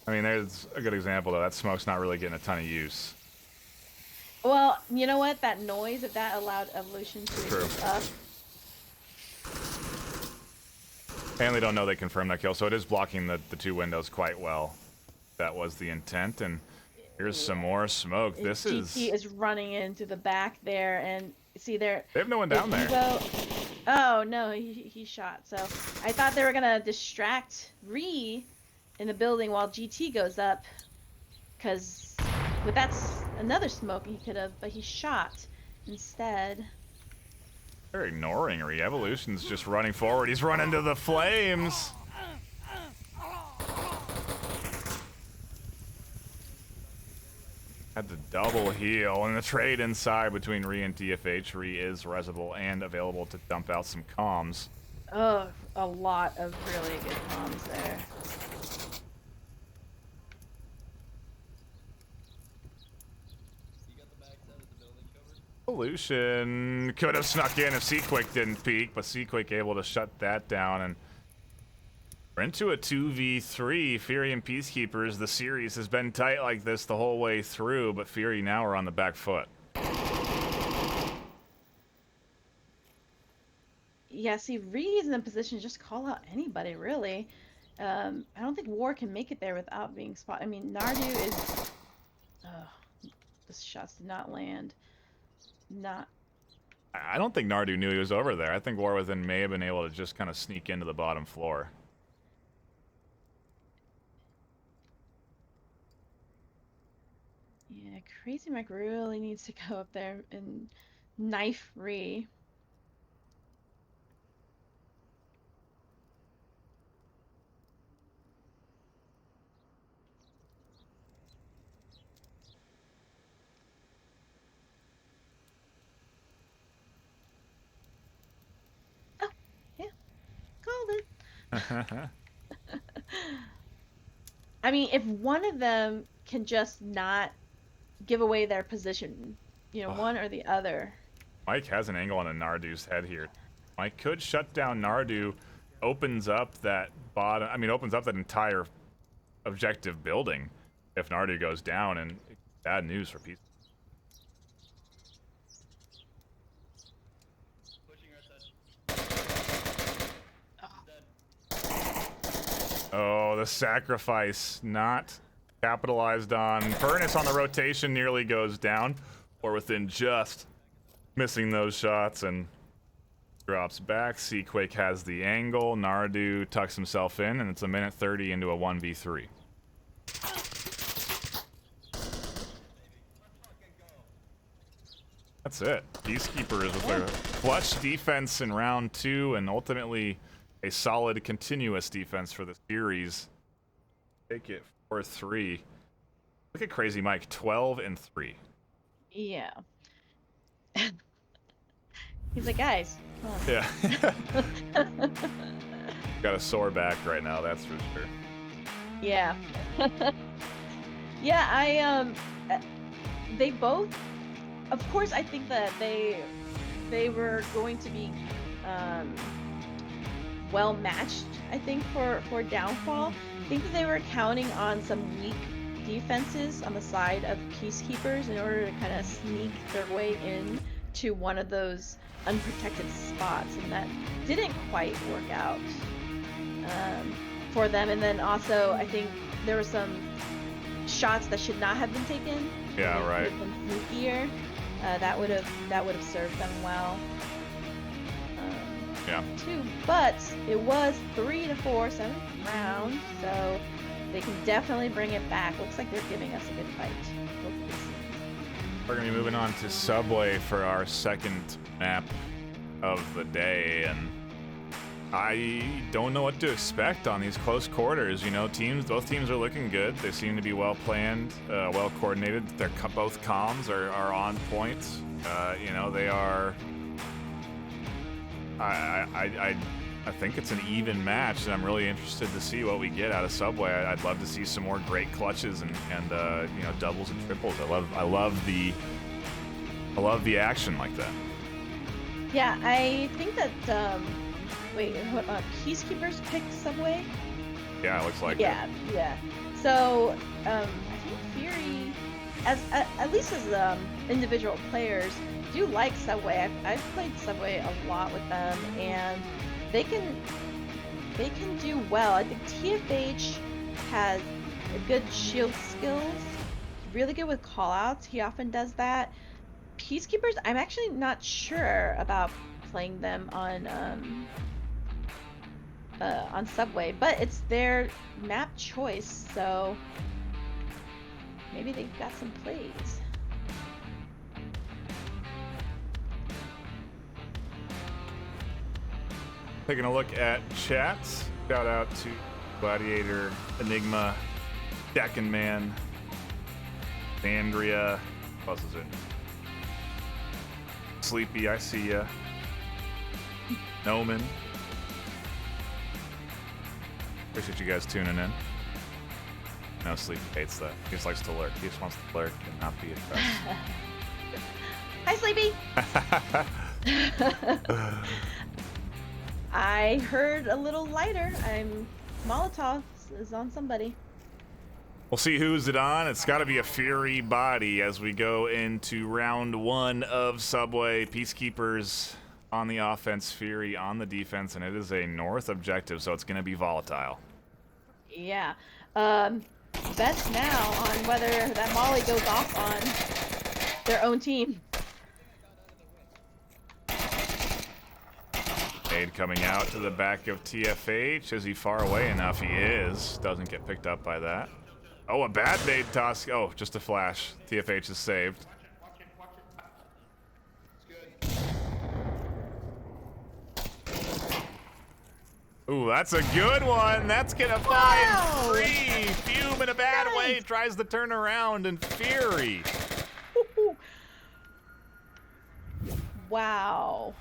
I mean, there's a good example though. That smoke's not really getting a ton of use. Well, you know what? That noise, if that allowed Evolution to True. move up. And they don't know they confirmed that kill, so it is blocking the 2 windows quite well. That was the intent, and here's some more smoke. This GT is running into the back there, and see there. They have no one down there. Oh no, he shot. So I thought they were gonna distract Ree in the building while GT goes up, because that's another smoke he could have, but he shot instead. They're ignoring Ree. Evolution's just running forward. He's running to the flames. Had the double heal, and the trade inside between Ree and TFH. Ree is resable and available to dump out some comms. Oh, a lot of really good comms there. Evolution could have snuck in if Seaquick didn't peek, but Seaquick able to shut that down, and we're into a 2v3. Fury and Peacekeepers. The series has been tight like this the whole way through, but Fury now are on the back foot. Yeah, see, Ree is in a position to just call out anybody, really. I don't think War can make it there without being spotted. I mean, Nardu is... the shots did not land. I don't think Nardu knew he was over there. I think War Within may have been able to just kind of sneak into the bottom floor. Yeah, Crazy Mike really needs to go up there and knife Ree. Oh, yeah, called it. I mean, if one of them can just not give away their position, you know, one or the other. Mike has an angle on a Nardu's head here. Mike could shut down Nardu, opens up that bottom, I mean, opens up that entire objective building if Nardu goes down, and bad news for Peace. Oh, the sacrifice not capitalized on. Furnace on the rotation nearly goes down, or within just missing those shots, and drops back. Seaquake has the angle. Nardu tucks himself in, and it's a minute 30 into a 1v3. That's it. Peacekeepers with their clutch defense in round 2 and ultimately a solid continuous defense for the series. Take it 4-3. Look at Crazy Mike, 12-3. Yeah. He's like, guys, come on. Yeah. Got a sore back right now, that's for sure. Yeah. Yeah, they both, of course, I think that they were going to be well matched, I think, for downfall. I think that they were counting on some weak defenses on the side of Peacekeepers in order to kind of sneak their way in to one of those unprotected spots, and that didn't quite work out for them. And then also, I think there were some shots that should not have been taken. Yeah, right. Been sneakier. That would have served them well. Yeah. Too, but it was 3-4, 7th round, so they can definitely bring it back. Looks like they're giving us a good fight. We're gonna be moving on to Subway for our second map of the day, and I don't know what to expect on these close quarters. You know, both teams are looking good. They seem to be well planned, well coordinated. Both comms are on point. You know, they are. I think it's an even match, and I'm really interested to see what we get out of Subway. I'd love to see some more great clutches and you know, doubles and triples. I love the action like that. Yeah, I think that Peacekeepers picked Subway. Yeah, it looks like yeah, it. Yeah. So I think Fury, at least as individual players, do like Subway. I've played Subway a lot with them, and they can do well. I think TFH has a good shield skills, really good with callouts. He often does that. Peacekeepers, I'm actually not sure about playing them on Subway, but it's their map choice, so maybe they've got some plays. Taking a look at chats. Shout out to Gladiator, Enigma, Deccan Man, Andrea. What else is it? Sleepy, I see ya. Noman. Appreciate you guys tuning in. No, Sleepy hates that. He just likes to lurk. He just wants to lurk and not be addressed. Hi, Sleepy. I heard a little lighter. Molotov is on somebody. We'll see who's it on. It's got to be a Fury body as we go into round 1 of Subway. Peacekeepers on the offense, Fury on the defense, and it is a north objective, so it's going to be volatile. Yeah. Bets now on whether that Molly goes off on their own team. Nade coming out to the back of TFH. Is he far away enough? He is. Doesn't get picked up by that. Oh, a bad nade toss. Oh, just a flash. TFH is saved. Ooh, that's a good one. That's gonna find Free. Fume in a bad way. Tries to turn around, and Fury. Wow.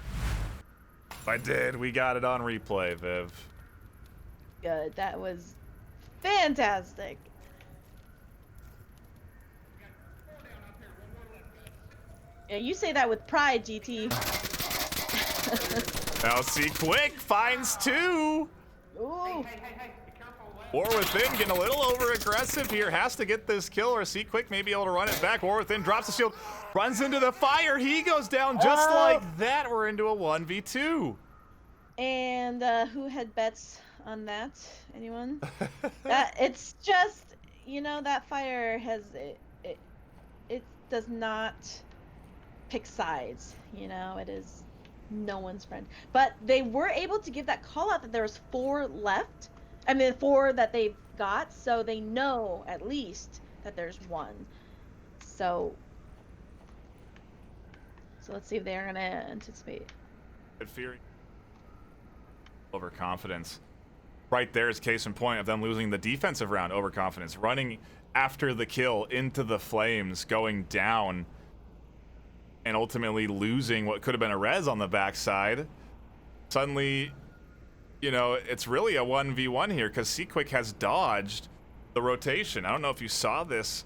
I did. We got it on replay, Viv. Good. That was fantastic. Yeah, you say that with pride, GT. Now see, Quick finds 2. Ooh. War Within getting a little over aggressive here. Has to get this kill, or see Quick may be able to run it back. War Within drops the shield, runs into the fire. He goes down just like that. We're into a 1v2. And who had bets on that? Anyone? That it's just, you know, that fire has it does not pick sides. You know, it is no one's friend. But they were able to give that call out that there was 4 left. I mean, 4 that they've got, so they know at least that there's 1. So So let's see if they're gonna anticipate. Fury. Overconfidence. Right there is case in point of them losing the defensive round. Overconfidence. Running after the kill into the flames, going down, and ultimately losing what could have been a res on the backside. Suddenly, you know, it's really a 1v1 here because Seaquick has dodged the rotation. I don't know if you saw this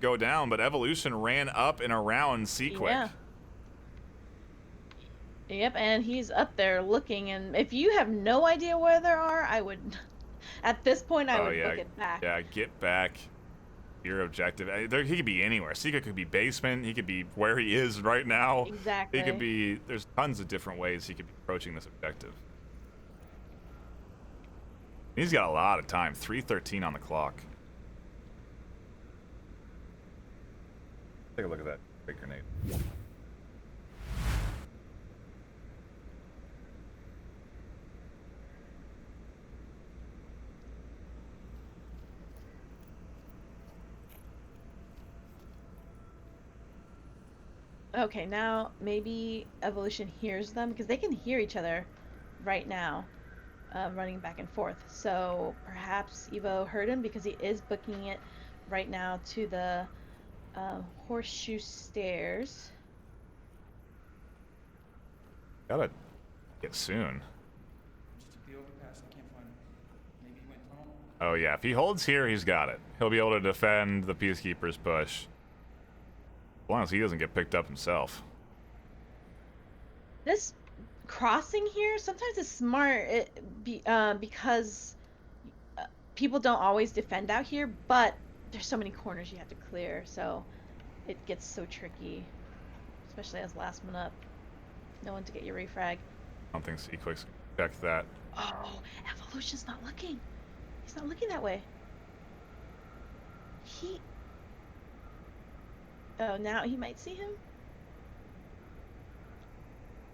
go down, but Evolution ran up and around Seaquick. Yeah. Yep, and he's up there looking, and if you have no idea where they are, I would, at this point, I would book it back. Yeah, get back. Your objective. He could be anywhere. Seaquick could be basement. He could be where he is right now. Exactly. He could be. There's tons of different ways he could be approaching this objective. He's got a lot of time. 3:13 on the clock. Take a look at that big grenade. Okay, now maybe Evolution hears them because they can hear each other right now, running back and forth. So perhaps Evo heard him because he is booking it right now to the horseshoe stairs. Gotta get soon. Oh yeah, if he holds here, he's got it. He'll be able to defend the Peacekeepers push. As long as he doesn't get picked up himself. This crossing here sometimes is smart because people don't always defend out here, but there's so many corners you have to clear, so it gets so tricky, especially as last one up. No one to get your refrag. I don't think Seaquick's gonna check that. Oh, Evolution's not looking. He's not looking that way. Oh, now he might see him?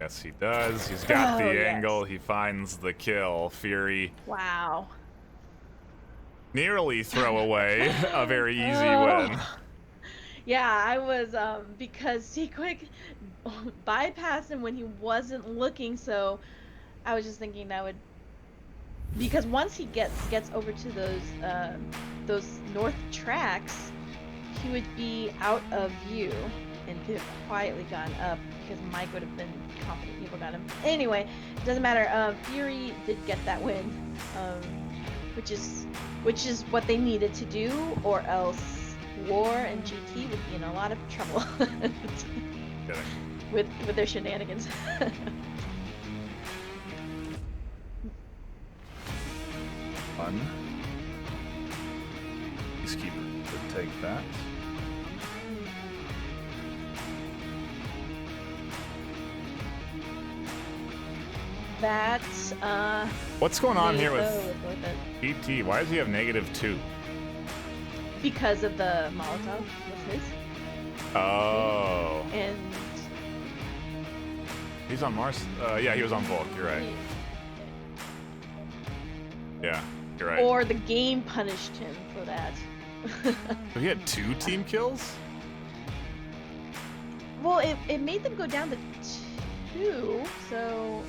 Yes, he does. He's got the yes. angle. He finds the kill. Fury Wow. nearly throw away a very easy win. Yeah, I was, because Seaquick bypassed him when he wasn't looking, so I was just thinking that would, because once he gets over to those north tracks, he would be out of view and could have quietly gone up because Mike would have been confident people got him. Anyway, it doesn't matter. Fury did get that win, which is what they needed to do, or else War and GT would be in a lot of trouble with their shenanigans. Fun. Peacekeeper could take that. That's What's going on here with it. GT? Why does he have -2? Because of the Molotov was his. Oh. And He's on Mars. Yeah, he was on Volk. You're right. Yeah, you're right. Or the game punished him for that. So he had 2 team kills? Well, it made them go down to 2, so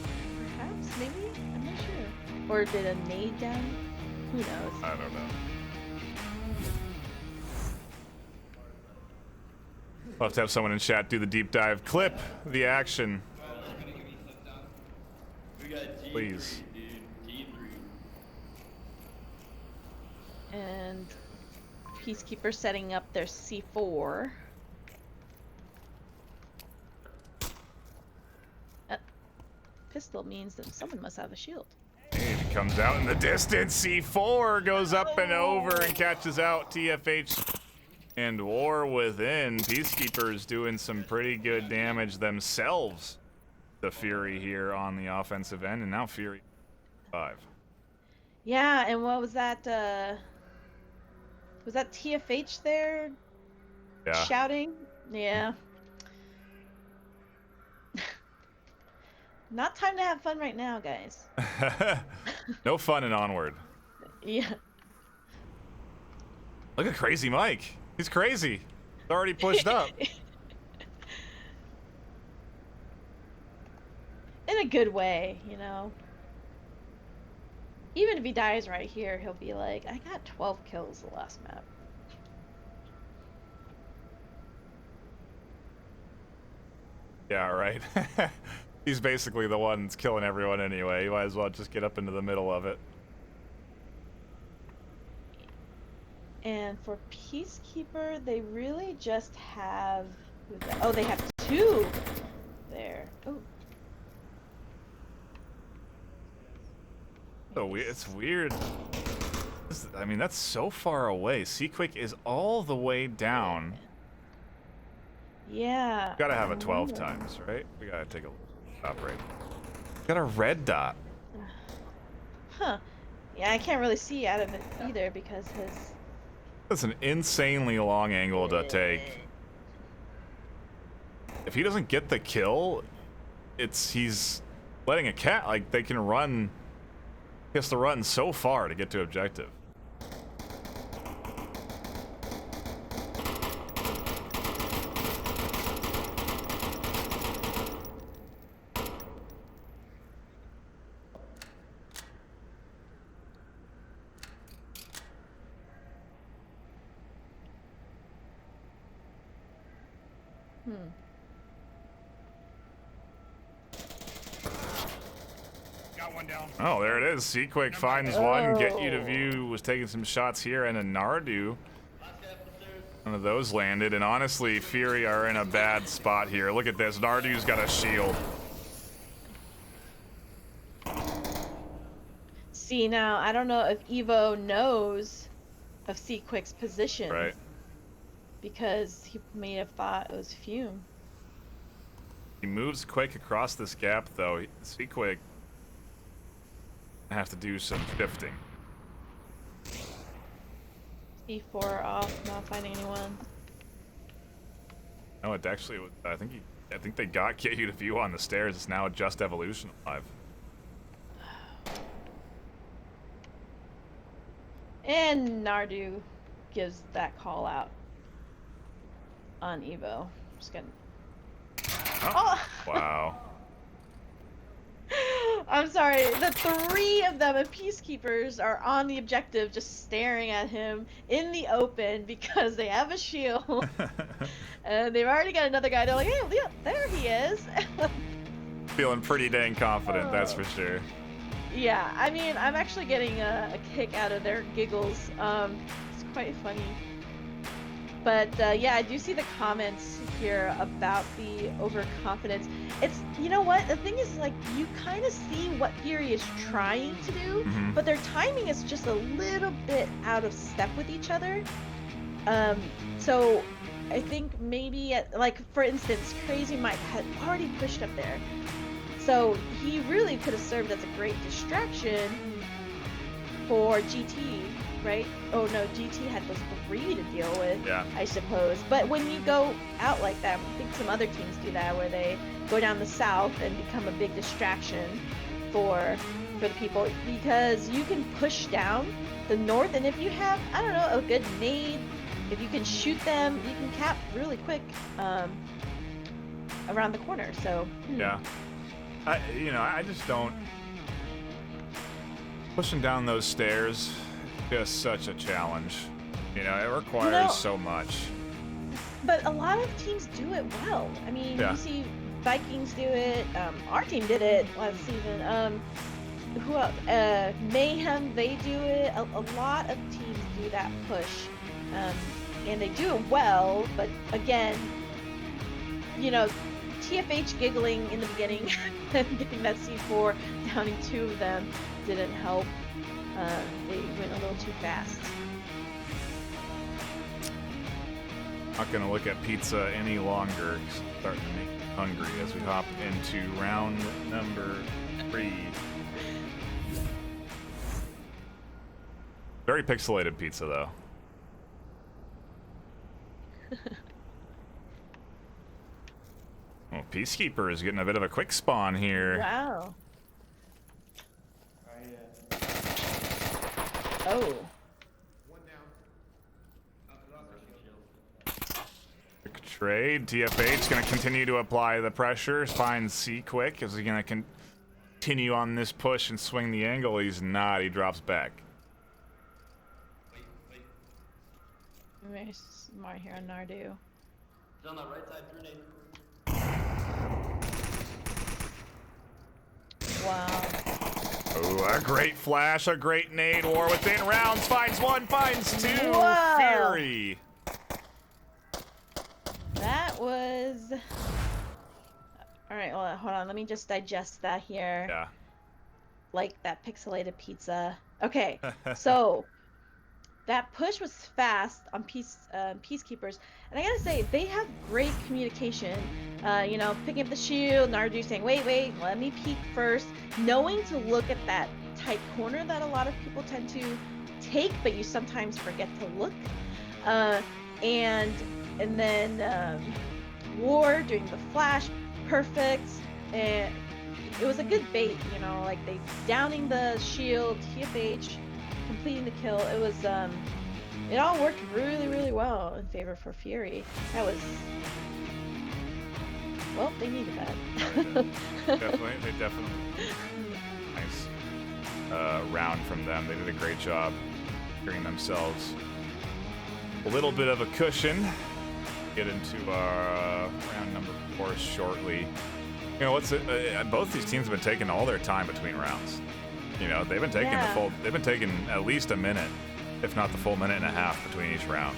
perhaps, maybe? I'm not sure. Or did a nade down? Who knows? I don't know. We'll have to have someone in chat do the deep dive. Clip the action. Please. And Peacekeeper setting up their C4. Pistol means that someone must have a shield. Hey, he comes out in the distance. C4 goes up and over and catches out TFH. And War within. Peacekeepers doing some pretty good damage themselves. The Fury here on the offensive end, and now Fury 5. Yeah, and what was that? Was that TFH there? Yeah. Shouting? Yeah. Not time to have fun right now, guys. No fun in Onward. Yeah. Look at Crazy Mike. He's crazy. He's already pushed up. a good way, you know. Even if he dies right here, he'll be like, I got 12 kills the last map. Yeah, right. He's basically the one that's killing everyone anyway. You might as well just get up into the middle of it. And for Peacekeeper, they really just have... Oh, they have 2 there. Oh. So it's weird. I mean, that's so far away. Seaquick is all the way down. Yeah. Gotta have it 12 times, right? We gotta take a stop right. Got a red dot. Huh. Yeah, I can't really see out of it either because his... That's an insanely long angle to take. If he doesn't get the kill, he's letting a cat, like, they can run. He has to run so far to get to objective. Got one down. Oh, there it is. Seaquick finds one. Get you to view was taking some shots here, and a Nardu. One of those landed, and honestly, Fury are in a bad spot here. Look at this. Nardu's got a shield. See, now, I don't know if Evo knows of Seaquick's position. Right. Because he may have thought it was Fume. He moves quick across this gap, though. Seaquick have to do some shifting. E4 off, not finding anyone. No, it actually was, I think they got Get You to View on the stairs. It's now Just Evolution alive. And Nardu gives that call out on Evo. Just gonna... Oh. Wow. I'm sorry, the 3 of them of Peacekeepers are on the objective just staring at him in the open because they have a shield. And they've already got another guy. They're like, hey, yeah, there he is. Feeling pretty dang confident, that's for sure. Yeah, I mean, I'm actually getting a kick out of their giggles. It's quite funny. But yeah, I do see the comments here about the overconfidence. It's, you know what, the thing is, like, you kind of see what Fury is trying to do, but their timing is just a little bit out of step with each other. So I think maybe, like, for instance, Crazy Mike had already pushed up there. So he really could have served as a great distraction for GT, right? Oh no, GT had those 3 to deal with, yeah. I suppose. But when you go out like that, I think some other teams do that, where they go down the south and become a big distraction for the people, because you can push down the north, and if you have, I don't know, a good nade, if you can shoot them, you can cap really quick around the corner. So yeah. I just don't... Pushing down those stairs, just such a challenge. You know, it requires so much. But a lot of teams do it well. I mean, you see Vikings do it. Our team did it last season. Who else? Mayhem, they do it. A lot of teams do that push. And they do it well, but again, you know, TFH giggling in the beginning and getting that C4, downing 2 of them, didn't help. They went a little too fast. Not gonna look at pizza any longer. Starting to make me hungry as we hop into round number 3. Very pixelated pizza, though. Well, Peacekeeper is getting a bit of a quick spawn here. Wow. Oh. Quick trade. TFH is going to continue to apply the pressure. Finds C quick. Is he going to continue on this push and swing the angle. He's not. He drops back. Maybe smart here on Nardu. He's on the right side, grenade. Wow. Oh, a great flash, a great nade. War within rounds. Finds one, finds two. Whoa. Fury. That was... Alright, well, hold on. Let me just digest that here. Yeah. Like that pixelated pizza. Okay, so... That push was fast on Peacekeepers, and I gotta say, they have great communication. You know, picking up the shield, Nardu saying, wait, let me peek first, knowing to look at that tight corner that a lot of people tend to take, but you sometimes forget to look. And then War doing the flash, perfect, and it was a good bait, you know, like they downing the shield, TFH, completing the kill. It was it all worked really well in favor for Fury. That was, well, they needed that. They definitely nice round from them. They did a great job securing themselves a little bit of a cushion. Get into our round number 4 shortly. You know what's both these teams have been taking all their time between rounds. You know, they've been taking they've been taking at least a minute, if not the full minute and a half between each round.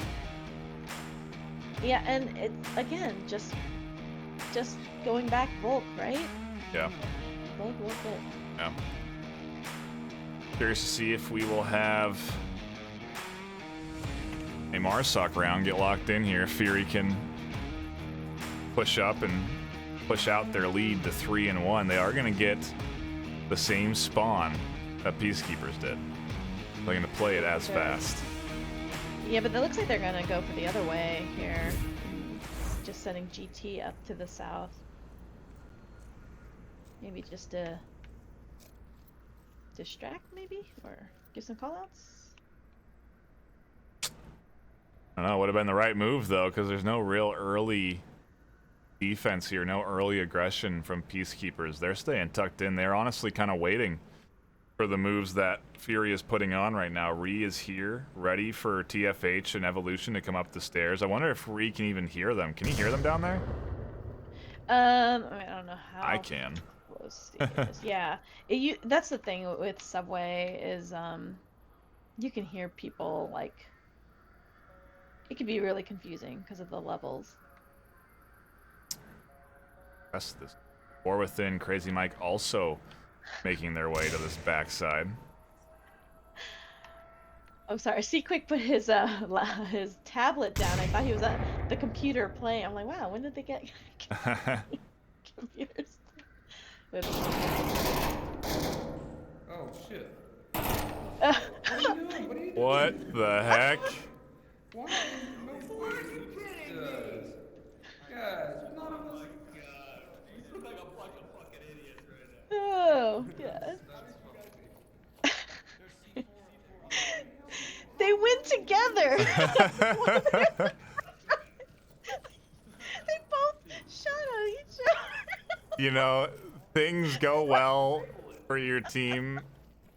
Yeah, and it again, just going back Volk, right? Yeah. Volk. Yeah. Curious to see if we will have a Marsoc round get locked in here. Fury can push up and push out their lead to 3-1. They are going to get the same spawn that Peacekeepers did. They're going to play it as fast. Yeah, but it looks like they're going to go for the other way here. Just sending GT up to the south. Maybe just to distract, maybe? Or give some callouts? I don't know. Would have been the right move, though, because there's no real early defense here. No early aggression from Peacekeepers. They're staying tucked in. They're honestly kind of waiting for the moves that Fury is putting on right now. Ree is here, ready for TFH and Evolution to come up the stairs. I wonder if Ree can even hear them. Can you hear them down there? I mean, I don't know how. I can. Close it is. Yeah, that's the thing with Subway is you can hear people, like, it can be really confusing because of the levels. Rest this. War Within, Crazy Mike also making their way to this backside. Oh, sorry. See, Quick put his tablet down. I thought he was at the computer playing. I'm like, wow, when did they get computers? Oh shit. What the heck? Why? No way. Guys, none of us. You look like a bunch of fucking idiots right now. Oh, God. They win together. They both shot at each other. You know, things go well for your team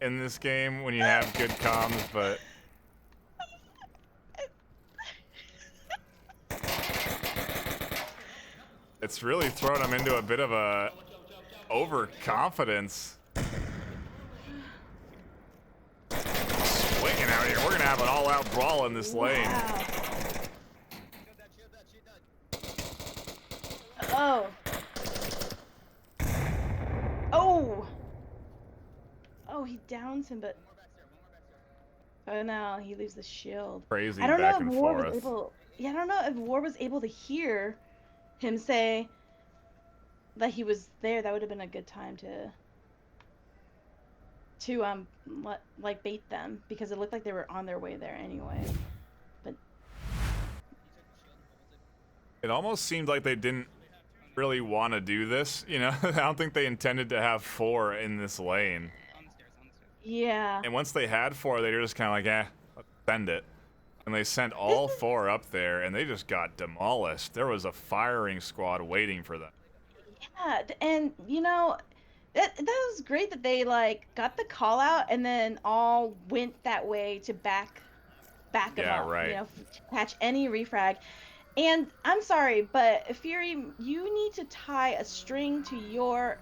in this game when you have good comms, but it's really thrown them into a bit of a overconfidence. Swinging out here. We're gonna have an all-out brawl in this lane. Wow. Oh. Oh, he downs him, but oh no, he leaves the shield. Crazy I don't back know and if War was forth. able. Yeah, I don't know if War was able to hear him say that he was there. That would have been a good time to like bait them, because it looked like they were on their way there anyway. But It almost seemed like they didn't really want to do this, you know? I don't think they intended to have 4 in this lane. yeah, And once they had 4, they were just kind of like, let's send it. And they sent all 4 up there, and they just got demolished. There was a firing squad waiting for them. yeah, and you know, that was great that they like got the call out and then all went that way to back them Yeah, up, right. to catch any refrag. And I'm sorry, but Fury, you need to tie a string to your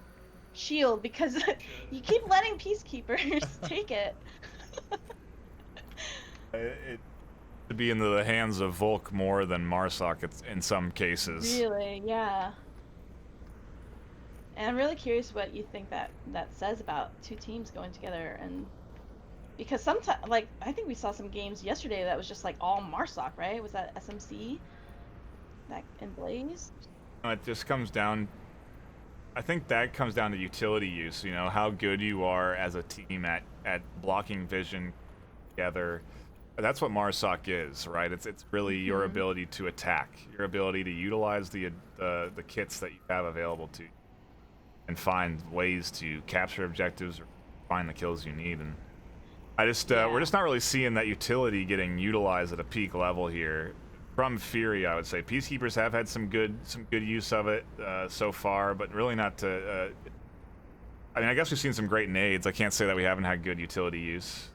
shield because you keep letting Peacekeepers take it. It to be into the hands of Volk more than Marsoc in some cases. Really, yeah. And I'm really curious what you think that says about two teams going together, and because sometimes, like, I think we saw some games yesterday that was just like all Marsoc, right? Was that SMC that in Blaze? It just comes down. I think that comes down to utility use. You know how good you are as a team at blocking vision together. That's what Marsoc is, right? It's really your ability to attack, your ability to utilize the kits that you have available to you, and find ways to capture objectives or find the kills you need. And I just we're just not really seeing that utility getting utilized at a peak level here from Fury. I would say Peacekeepers have had some good use of it so far, but really not to. I mean, I guess we've seen some great nades. I can't say that we haven't had good utility use.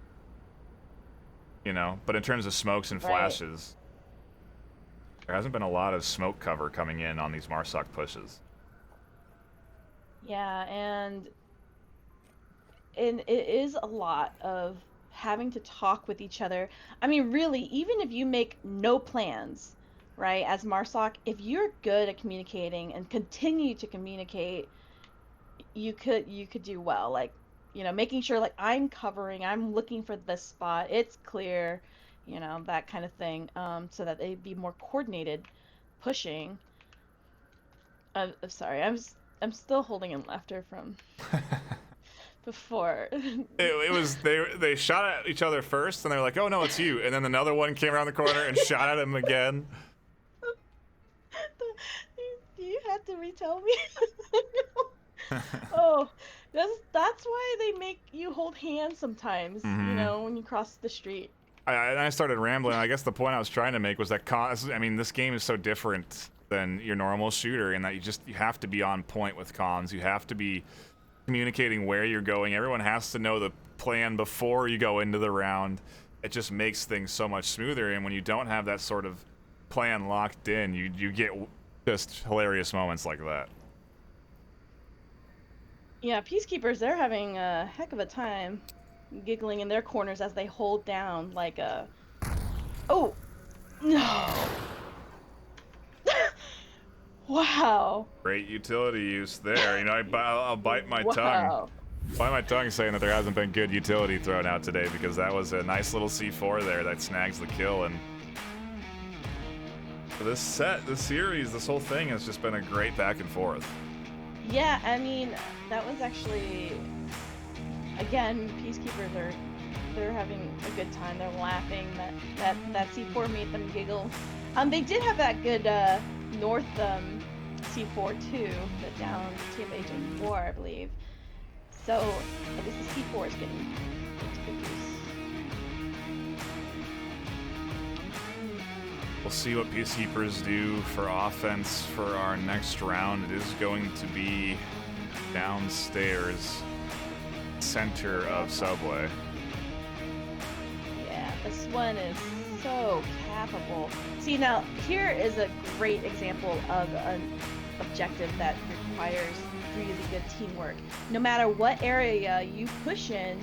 You know, but in terms of smokes and flashes, there hasn't been a lot of smoke cover coming in on these Marsoc pushes. Yeah, and it is a lot of having to talk with each other. I mean, really, even if you make no plans, right, as Marsoc, if you're good at communicating and continue to communicate, you could do well. Like, making sure like I'm covering, I'm looking for this spot, it's clear, that kind of thing, so that they'd be more coordinated pushing. I'm sorry, I'm still holding in laughter from before. It was they shot at each other first, and they were like, "Oh no, it's you!" And then another one came around the corner and shot at him again. You had to retell me. Oh, that's why they make you hold hands sometimes, when you cross the street. I started rambling. I guess the point I was trying to make was that I mean, this game is so different than your normal shooter in that you have to be on point with comms. You have to be communicating where you're going. Everyone has to know the plan before you go into the round. It just makes things so much smoother. And when you don't have that sort of plan locked in, you get just hilarious moments like that. Yeah, Peacekeepers, they're having a heck of a time giggling in their corners as they hold down like a... Oh! No! Wow. Great utility use there. You know, I'll bite my tongue. Wow. Bite my tongue saying that there hasn't been good utility thrown out today, because that was a nice little C4 there that snags the kill. And for this series, this whole thing has just been a great back and forth. Yeah, I mean, that was actually, again, Peacekeepers they're having a good time. They're laughing. That C4 made them giggle. They did have that good north C4 too, the down TF Agent 4, I believe. So at least the C4 is getting good use. We'll see what Peacekeepers do for offense for our next round. It is going to be downstairs, center of Subway. Yeah, this one is so capable. See, now here is a great example of an objective that requires really good teamwork. No matter what area you push in,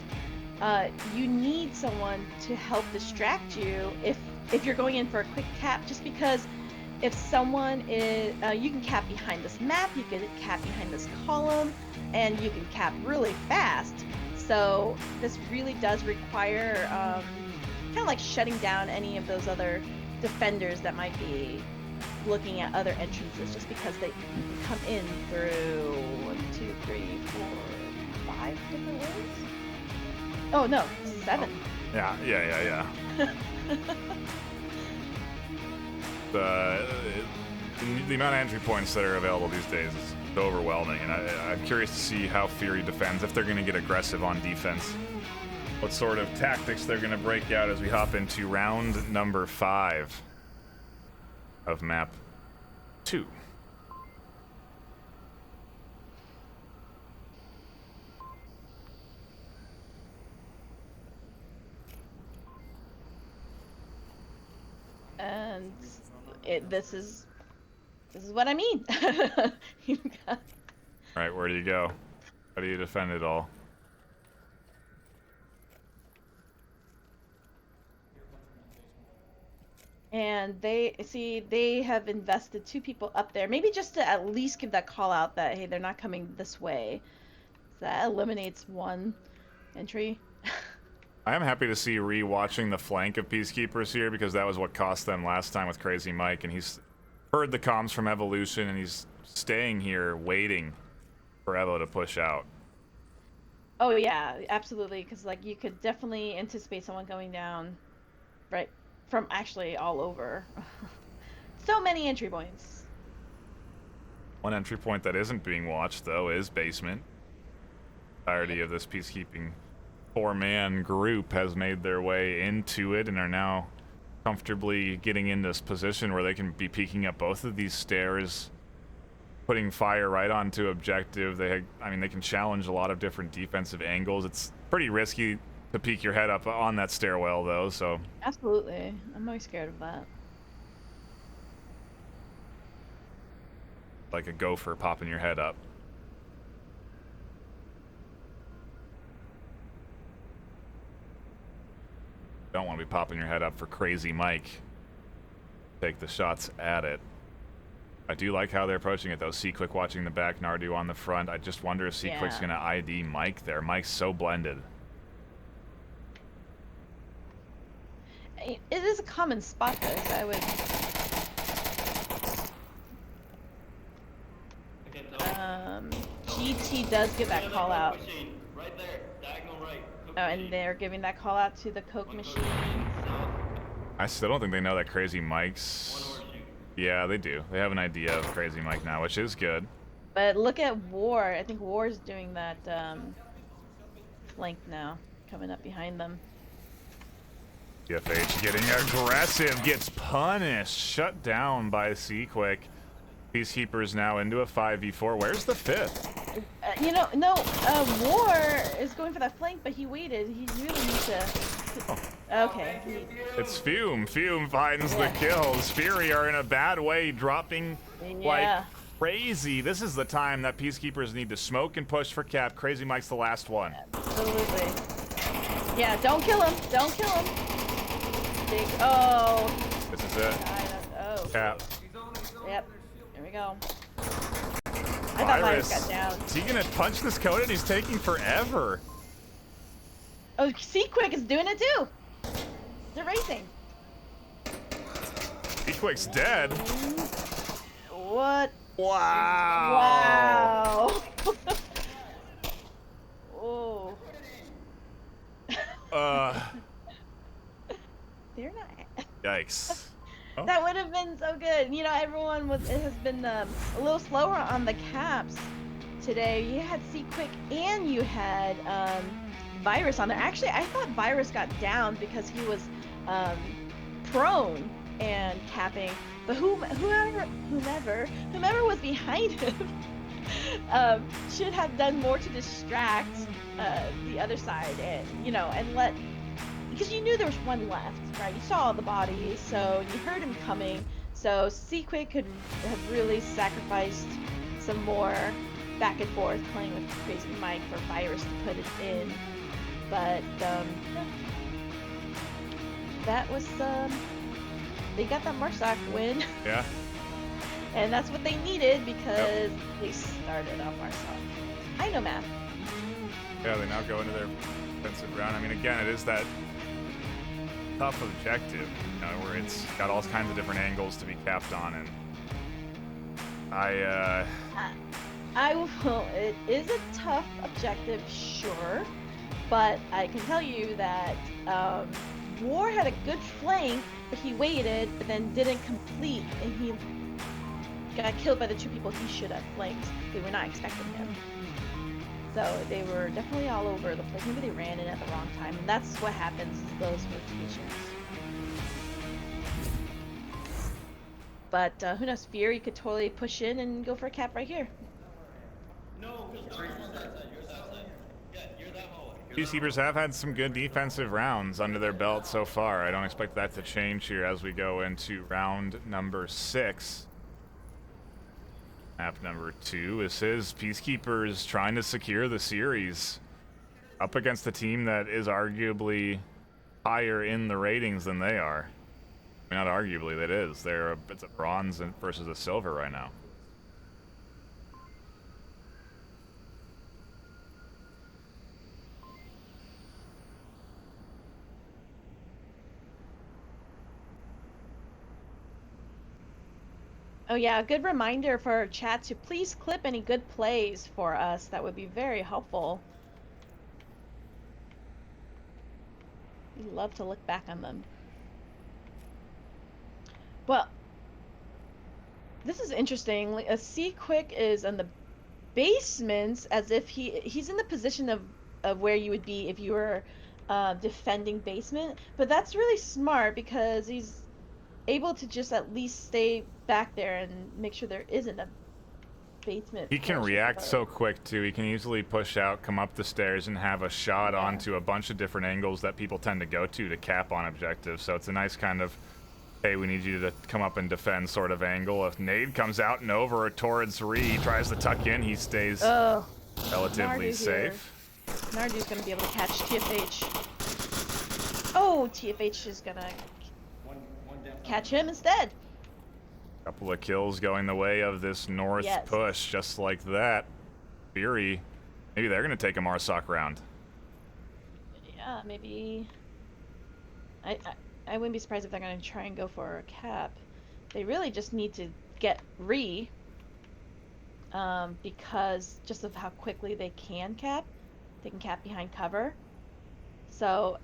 you need someone to help distract you if you're going in for a quick cap, just because if someone is, you can cap behind this map, you can cap behind this column, and you can cap really fast. So this really does require kind of like shutting down any of those other defenders that might be looking at other entrances, just because they come in through 1, 2, 3, 4, 5 different ways. Oh no, 7. Yeah. The amount of entry points that are available these days is overwhelming, and I'm curious to see how Fury defends, if they're going to get aggressive on defense, what sort of tactics they're going to break out as we hop into round number 5 of map 2. and this is what I mean. You've got... All right, where do you go? How do you defend it all? And they have invested 2 people up there, maybe just to at least give that call out that, hey, they're not coming this way. So that eliminates 1 entry. I am happy to see re-watching the flank of Peacekeepers here, because that was what cost them last time with Crazy Mike, and he's heard the comms from Evolution, and he's staying here waiting for Evo to push out. Oh yeah, absolutely, because like you could definitely anticipate someone going down, right, from actually all over. So many entry points. One entry point that isn't being watched, though, is Basement. The entirety of this peacekeeping 4-man group has made their way into it and are now comfortably getting in this position where they can be peeking up both of these stairs, putting fire right onto objective. They can challenge a lot of different defensive angles. It's pretty risky to peek your head up on that stairwell, though, so... Absolutely. I'm always scared of that. Like a gopher popping your head up. Don't want to be popping your head up for Crazy Mike. Take the shots at it. I do like how they're approaching it, though. C-Quick watching the back, Nardu on the front. I just wonder if C-Quick's going to ID Mike there. Mike's so blended. It is a common spot, though, so I would... GT does give that call out. Right there, diagonal right. Oh, and they're giving that call out to the Coke machine. I still don't think they know that Crazy Mike's... Yeah, they do. They have an idea of Crazy Mike now, which is good. But look at War. I think War's doing that flank now, coming up behind them. TFH getting aggressive, gets punished, shut down by C-Quick. Peacekeepers now into a 5v4. Where's the 5th? War is going for that flank, but he waited. He really needs to... Okay. It's Fume. Fume finds the kills. Fury are in a bad way, dropping like crazy. This is the time that Peacekeepers need to smoke and push for cap. Crazy Mike's the last one. Absolutely. Yeah, don't kill him. Don't kill him. Big... Oh. This is it. Oh. Cap. Yep. Here we go. I thought Virus got down. Is he gonna punch this Conan? He's taking forever. Oh, C-Quick is doing it too. They're racing. C-Quick's dead. What? Wow. Wow. Oh. They're not. Yikes. Oh. That would have been so good. You know, everyone has been a little slower on the caps today. You had C-Quick and you had Virus on there. Actually, I thought Virus got down because he was prone and capping. But whomever was behind him should have done more to distract the other side, and let, because you knew there was one left, right? You saw all the bodies, so you heard him coming. So C-Quick could have really sacrificed some more back and forth playing with Crazy Mike for Virus to put it in. But that was they got that Marsoc win. Yeah. And that's what they needed because they started off Marsoc. I know math. Yeah, they now go into their defensive round. I mean, again, it is that tough objective, where it's got all kinds of different angles to be capped on, and it is a tough objective, sure, but I can tell you that War had a good flank, but he waited, but then didn't complete, and he got killed by the 2 people he should have flanked. They were not expecting him. So they were definitely all over the place. Maybe they ran in at the wrong time, and that's what happens is those rotations. But who knows, Fury could totally push in and go for a cap right here. No, because yours outside. Yeah, you're that hallway. Peacekeepers have had some good defensive rounds under their belt so far. I don't expect that to change here as we go into round number 6. Map number 2 is his. Peacekeepers trying to secure the series up against a team that is arguably higher in the ratings than they are. I mean, not arguably, that is. It's a bronze versus a silver right now. Oh yeah, a good reminder for our chat to please clip any good plays for us. That would be very helpful. We love to look back on them. Well, this is interesting. A C Quick is in the basements, as if he's in the position of where you would be if you were defending basement. But that's really smart because he's able to just at least stay back there and make sure there isn't a basement. He can react so quick too. He can easily push out, come up the stairs, and have a shot onto a bunch of different angles that people tend to go to cap on objectives. So it's a nice kind of, hey, we need you to come up and defend sort of angle. If nade comes out and over towards Ree, he tries to tuck in, he stays relatively safe. Nardu's gonna be able to catch TFH. Oh, TFH is gonna catch him instead. Couple of kills going the way of this north push, just like that. VRML, maybe they're gonna take a Marsoc round. Yeah, maybe. I wouldn't be surprised if they're gonna try and go for a cap. They really just need to get Ree, because just of how quickly they can cap. They can cap behind cover. So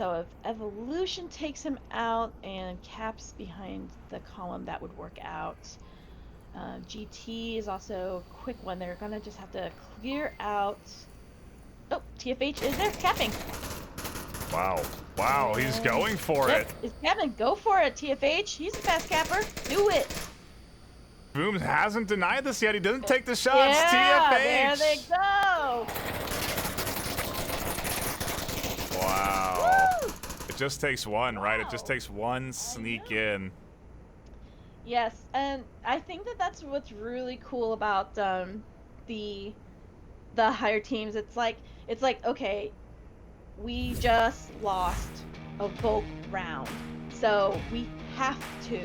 if Evolution takes him out and caps behind the column, that would work out. GT is also a quick one. They're gonna just have to clear out. Oh, TFH is there capping. Wow, he's going for it. He's capping. Go for it, TFH. He's a fast capper. Do it. Boom hasn't denied this yet. He doesn't take the shots. Yeah, TFH. there they go. Wow. Woo! It just takes one, right? It just takes one sneak in. Yes, and I think that's what's really cool about the higher teams. It's like okay, we just lost a Volk round, so we have to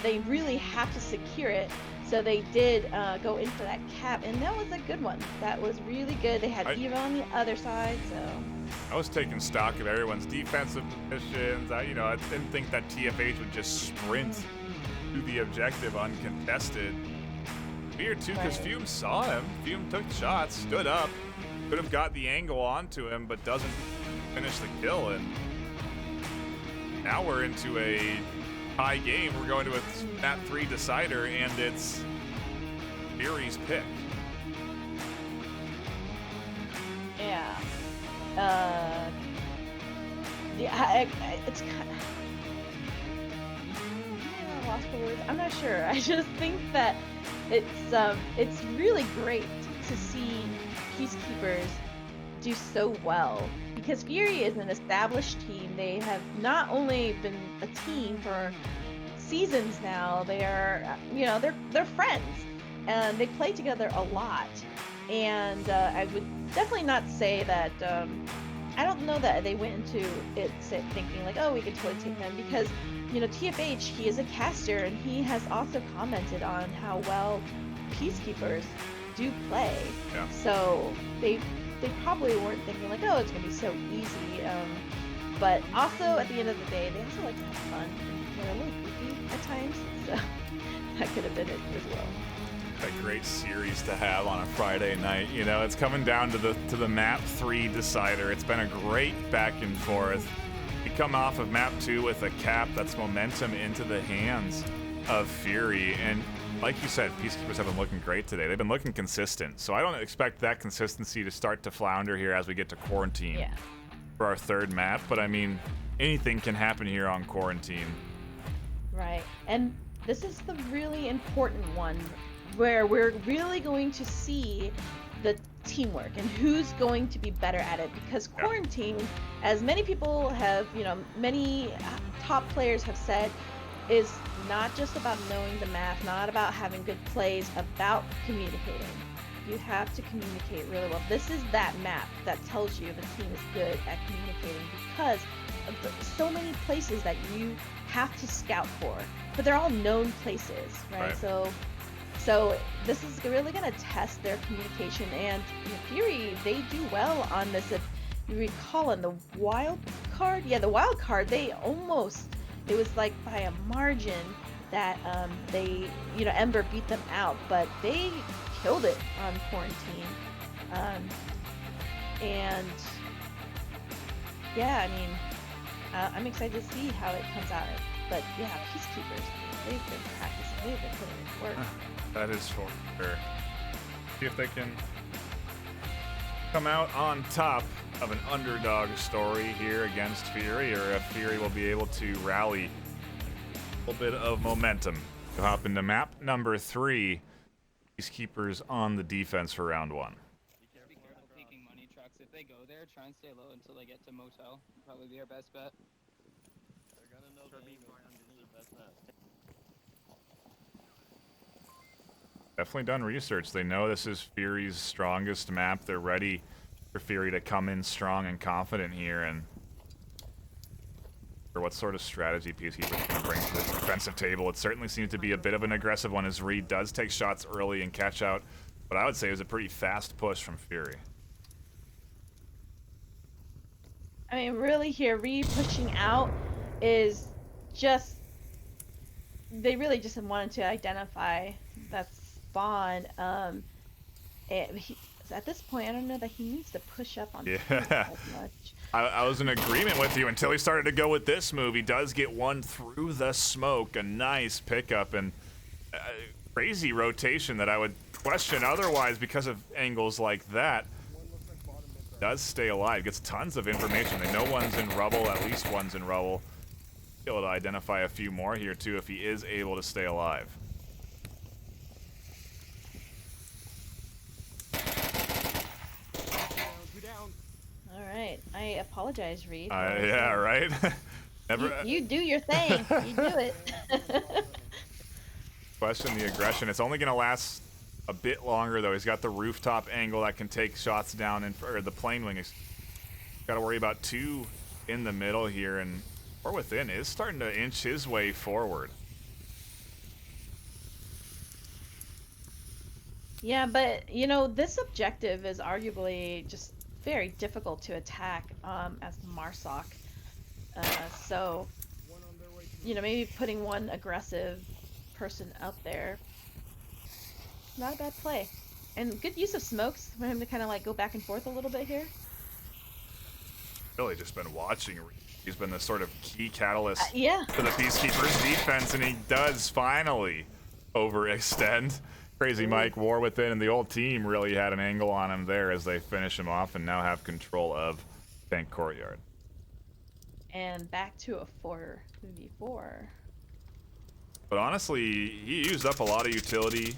they really have to secure it. So they did go in for that cap, and that was a good one. That was really good. They had Eva on the other side, so. I was taking stock of everyone's defensive positions. I didn't think that TFH would just sprint to the objective uncontested. Weird too, because Fume saw him. Fume took shots, stood up, could have got the angle onto him, but doesn't finish the kill. And now we're into a high game. We're going to a map 3 decider, and it's VRML's pick. Yeah. It's kind of. I lost the words. I'm not sure. I just think that it's really great to see Peacekeepers do so well, because VRML is an established team. They have not only been a team for seasons now. They are, they're friends, and they play together a lot. And I would definitely not say that. I don't know that they went into it thinking like, oh, we could totally take them, because TFH, he is a caster, and he has also commented on how well Peacekeepers do play. Yeah. So they probably weren't thinking like, oh, it's gonna be so easy. But also at the end of the day, they also like to have fun. They're a little goofy at times, so that could have been it as well. A great series to have on a Friday night. It's coming down to the map 3 decider. It's been a great back and forth. We come off of map 2 with a cap that's momentum into the hands of VRML, and like you said, Peacekeepers have been looking great today. They've been looking consistent, so I don't expect that consistency to start to flounder here as we get to Quarantine for our 3rd map. But I mean, anything can happen here on Quarantine. Right, and this is the really important one, where we're really going to see the teamwork and who's going to be better at it, because quarantine, as many people have, many top players have said, is not just about knowing the map, not about having good plays, about communicating. You have to communicate really well. This is that map that tells you the team is good at communicating, because of so many places that you have to scout for, but they're all known places, right? So this is really going to test their communication, and VRML, they do well on this. If you recall, in the wild card, the wild card, it was like by a margin that they, Ember beat them out, but they killed it on quarantine. And yeah, I mean, I'm excited to see how it comes out. But yeah, Peacekeepers, they've been practicing, they've been putting in work. That is for sure. See if they can come out on top of an underdog story here against VRML, or if VRML will be able to rally a little bit of momentum. We'll hop into map number 3. Peacekeepers on the defense for round 1. Be careful taking money trucks. If they go there, try and stay low until they get to motel. Probably be our best bet. They're gonna know the aim is their best bet. Definitely done research. They know this is VRML's strongest map. They're ready for VRML to come in strong and confident here, and for what sort of strategy Peacekeepers can bring to the defensive table. It certainly seems to be a bit of an aggressive one, as Reed does take shots early and catch out, but I would say it was a pretty fast push from VRML. I mean, really here, Reed pushing out is just, they really just wanted to identify that spawn. At this point, I don't know that he needs to push up on as much. I was in agreement with you until he started to go with this move. He does get one through the smoke, a nice pickup, and crazy rotation that I would question otherwise because of angles like that. Does stay alive, gets tons of information. They know one's in rubble, at least one's in rubble. Be able to identify a few more here too if he is able to stay alive. Alright, I apologize, Reed. Yeah, right? Never. You do your thing. You do it. Question the aggression. It's only going to last a bit longer, though. He's got the rooftop angle that can take shots down, or the plane wing. He's got to worry about 2 in the middle here, and or within is starting to inch his way forward. Yeah, but this objective is arguably just very difficult to attack as the Marsoc. So, maybe putting one aggressive person out there, not a bad play. And good use of smokes for him to kind of like go back and forth a little bit here. Really just been watching. He's been the sort of key catalyst to the Peacekeepers defense, and he does finally overextend. Crazy Mike war within, and the old team really had an angle on him there as they finish him off and now have control of Tank Courtyard. And back to a 4v4. But honestly, he used up a lot of utility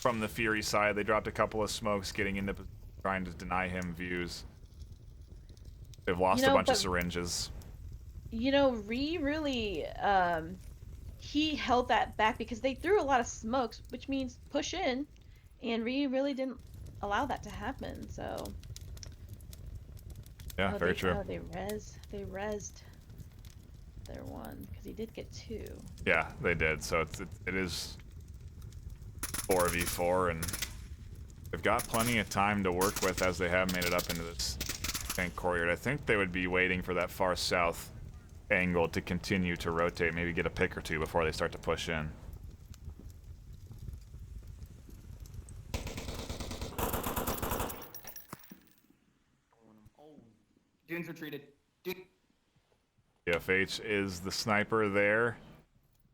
from the VRML side. They dropped a couple of smokes getting into trying to deny him views. They've lost a bunch of syringes. Ree really, he held that back because they threw a lot of smokes, which means push in, and Ree really didn't allow that to happen. So yeah, very true. They rezzed their one because he did get 2. Yeah, they did. So it is 4v4, and they've got plenty of time to work with as they have made it up into this Tank Courtyard. I think they would be waiting for that far south angle to continue to rotate, maybe get a pick or 2 before they start to push in. Dunes retreated. FH is the sniper there.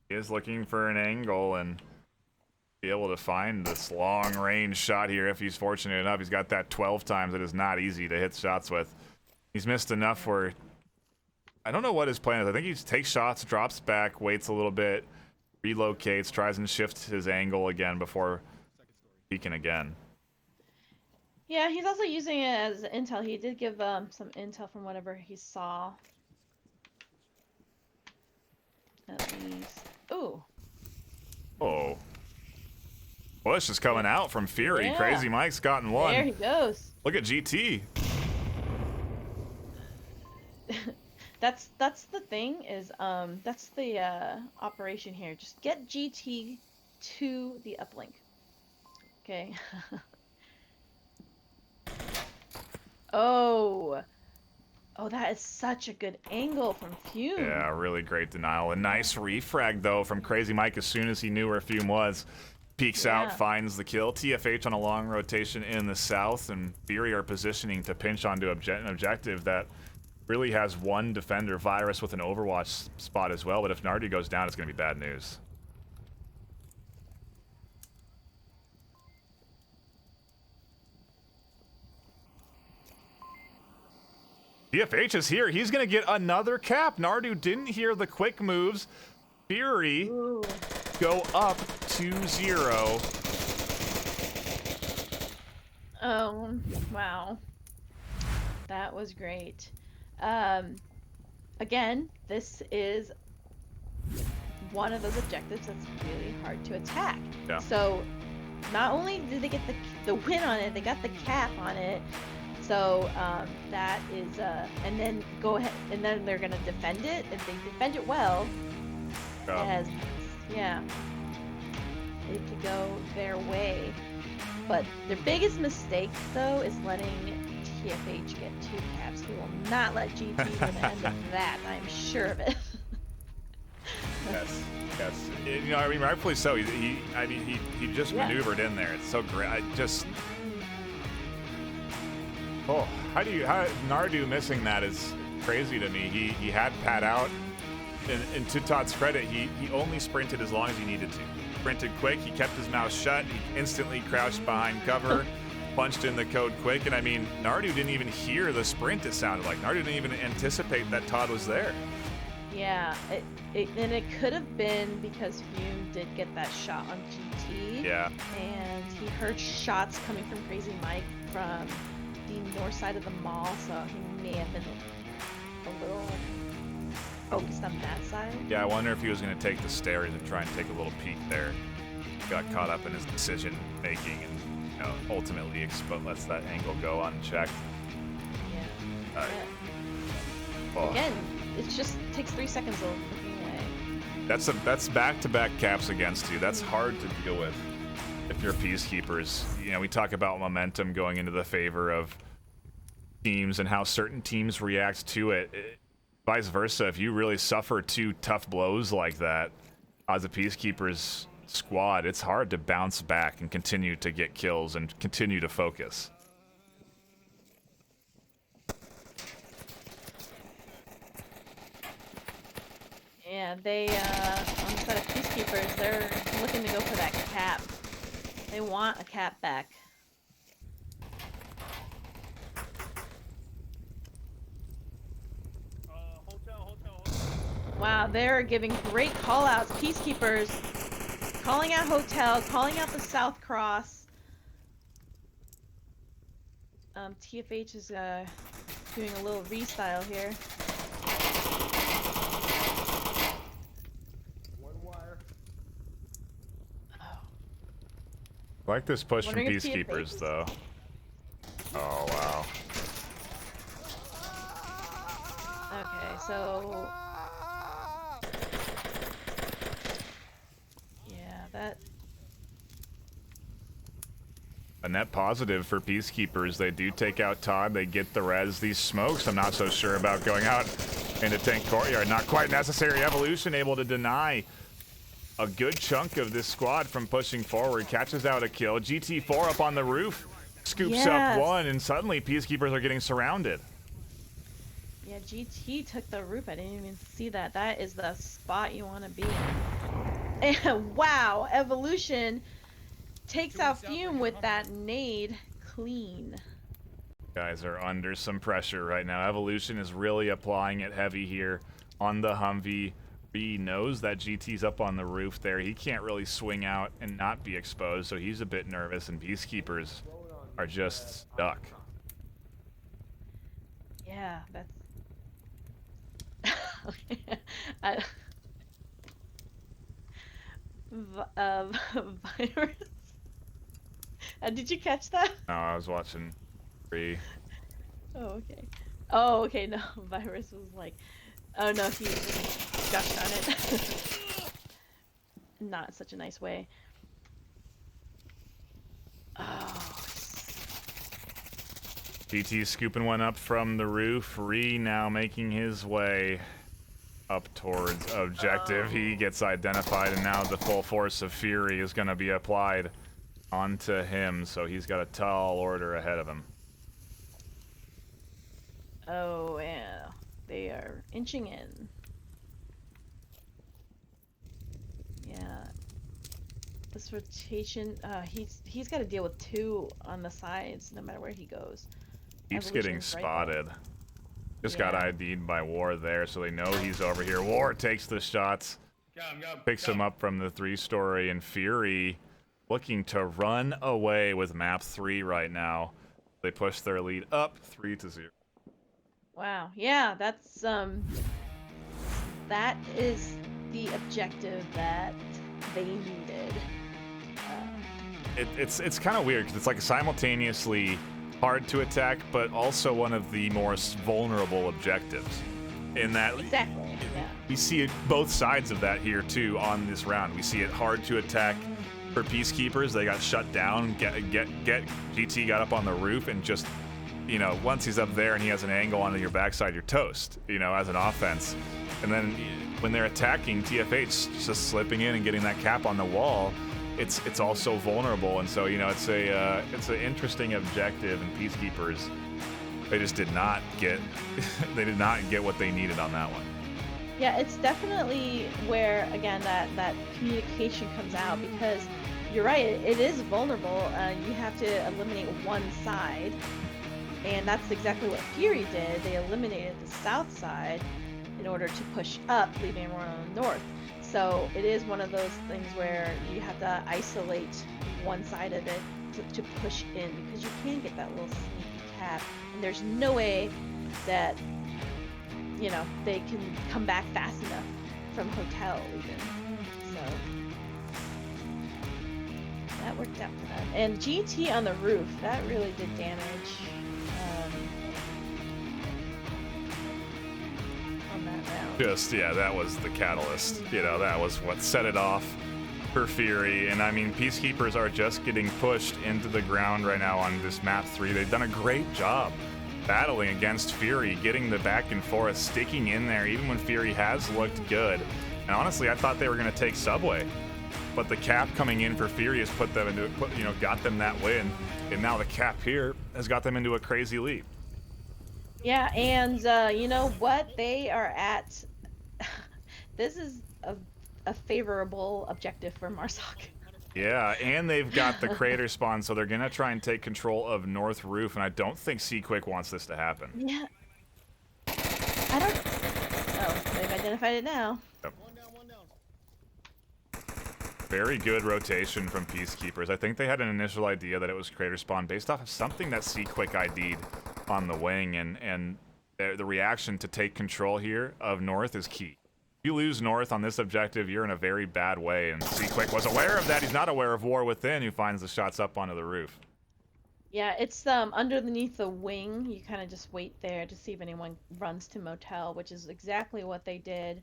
He is looking for an angle and be able to find this long range shot here if he's fortunate enough. He's got that 12 times. It is not easy to hit shots with. He's missed enough where I don't know what his plan is. I think he takes shots, drops back, waits a little bit, relocates, tries and shifts his angle again before peeking again. Yeah, he's also using it as intel. He did give some intel from whatever he saw. At least. Ooh. Oh. Bush is coming out from Fury. Yeah. Crazy Mike's gotten one. There he goes. Look at GT. That's the thing is that's the operation here. Just get GT to the uplink. Okay. Oh, that is such a good angle from Fume. Yeah, really great denial. A nice refrag, though, from Crazy Mike as soon as he knew where Fume was. Peeks out, finds the kill. TFH on a long rotation in the south, and Fury are positioning to pinch onto an objective that really has one defender, Virus, with an Overwatch spot as well. But if Nardu goes down, it's going to be bad news. TFH is here. He's going to get another cap. Nardu didn't hear the quick moves. Fury go up 2-0. Oh, wow. That was great. Again, this is one of those objectives that's really hard to attack. Yeah. So not only did they get the win on it, they got the cap on it. So that is, and then go ahead, and then they're gonna defend it. If they defend it well, as yeah, it could go their way. But their biggest mistake, though, is letting TFH get 2 caps. He will not let GT win the end of that. I'm sure of it. Yes. You know, I mean, rightfully so. He just maneuvered in there. It's so great. Oh, how Nardu missing that is crazy to me. He had Pat out, and to Todd's credit, he only sprinted as long as he needed to. Sprinted quick, he kept his mouth shut, he instantly crouched behind cover, punched in the code quick, and I mean, Nardu didn't even hear the sprint, it sounded like. Nardu didn't even anticipate that Todd was there. Yeah, and it could have been because Fume did get that shot on GT. Yeah. And he heard shots coming from Crazy Mike from the north side of the mall, so he may have been a little focused on that side. Yeah, I wonder if he was going to take the stairs and try and take a little peek there. Got caught up in his decision making and, you know, ultimately lets that angle go unchecked. Yeah. Oh. Again, it just takes 3 seconds of looking away. That's back-to-back caps against you. That's hard to deal with if you're Peacekeepers. You know, we talk about momentum going into the favor of teams and how certain teams react to it. Vice versa, if you really suffer 2 tough blows like that as a Peacekeepers squad, it's hard to bounce back and continue to get kills and continue to focus. Yeah, they, on the side of Peacekeepers, they're looking to go for that cap. They want a cap back. Hotel. Wow, they're giving great call-outs. Peacekeepers calling out hotel, calling out the South Cross. TFH is doing a little restyle here. One wire. I like this push from Wondering if Peacekeepers, though. Oh, wow. Okay, so yeah, that A net positive for Peacekeepers. They do take out Todd. They get the res. These smokes, I'm not so sure about going out into Tank Courtyard. Not quite necessary. Evolution able to deny a good chunk of this squad from pushing forward. Catches out a kill. GT4 up on the roof. Scoops up one, and suddenly Peacekeepers are getting surrounded. Yeah, GT took the roof. I didn't even see that. That is the spot you want to be in. And wow, Evolution takes out Fume with that nade clean. Guys are under some pressure right now. Evolution is really applying it heavy here on the Humvee. He knows that GT's up on the roof there. He can't really swing out and not be exposed, so he's a bit nervous. And Peacekeepers are just stuck. Yeah, that's. Okay. I... Virus. Did you catch that? No, I was watching Free. Oh, okay. Oh, okay. No, Virus was like, oh no, he just gushed on it. Not such a nice way. Oh. GT scooping one up from the roof. Ree now making his way up towards objective. He gets identified, and now the full force of Fury is going to be applied onto him, so he's got a tall order ahead of him. Oh, yeah. They are inching in. Yeah. This rotation, he's got to deal with 2 on the sides no matter where he goes. Keeps getting Evolution's right there. spotted. Just got ID'd by War there, so they know he's over here. War takes the shots, picks him up from the 3-story, and Fury looking to run away with map 3 right now. They push their lead up 3-0. Wow. Yeah, that's that is the objective that they needed. It's kind of weird because it's like simultaneously hard to attack, but also one of the most vulnerable objectives. In that, Exactly. Yeah. we see it, both sides of that here too on this round. We see it hard to attack for Peacekeepers. They got shut down. GT got up on the roof and just, you know, once he's up there and he has an angle onto your backside, you're toast. You know, as an offense. And then when they're attacking, TFH just slipping in and getting that cap on the wall. It's also vulnerable, and so, you know, it's an interesting objective. And Peacekeepers, they just did not get they did not get what they needed on that one. Yeah, it's definitely where, again, that communication comes out, because you're right, it is vulnerable. You have to eliminate one side, and that's exactly what Fury did. They eliminated the south side in order to push up, leaving everyone on the north. So it is one of those things where you have to isolate one side of it to push in, because you can get that little sneaky cap, and there's no way that, you know, they can come back fast enough from hotel even. So that worked out for them. And GT on the roof, that really did damage on that round. Just, yeah, that was the catalyst. You know, that was what set it off for Fury. And I mean, Peacekeepers are just getting pushed into the ground right now on this map 3. They've done a great job battling against Fury, getting the back and forth, sticking in there, even when Fury has looked good. And honestly, I thought they were going to take Subway, but the cap coming in for Fury has put them into, you know, got them that win. And now the cap here has got them into a crazy lead. Yeah, and you know what? They are at. This is a favorable objective for Marsoc. Yeah, and they've got the crater spawn, so they're gonna try and take control of North Roof, and I don't think C-Quick wants this to happen. Yeah. I don't. Oh, they've identified it now. Yep. Very good rotation from Peacekeepers. I think they had an initial idea that it was crater spawn based off of something that C-Quick ID'd on the wing, and the reaction to take control here of North is key. If you lose North on this objective, you're in a very bad way, and C-Quick was aware of that. He's not aware of War Within, who finds the shots up onto the roof. Yeah, it's underneath the wing. You kind of just wait there to see if anyone runs to motel, which is exactly what they did.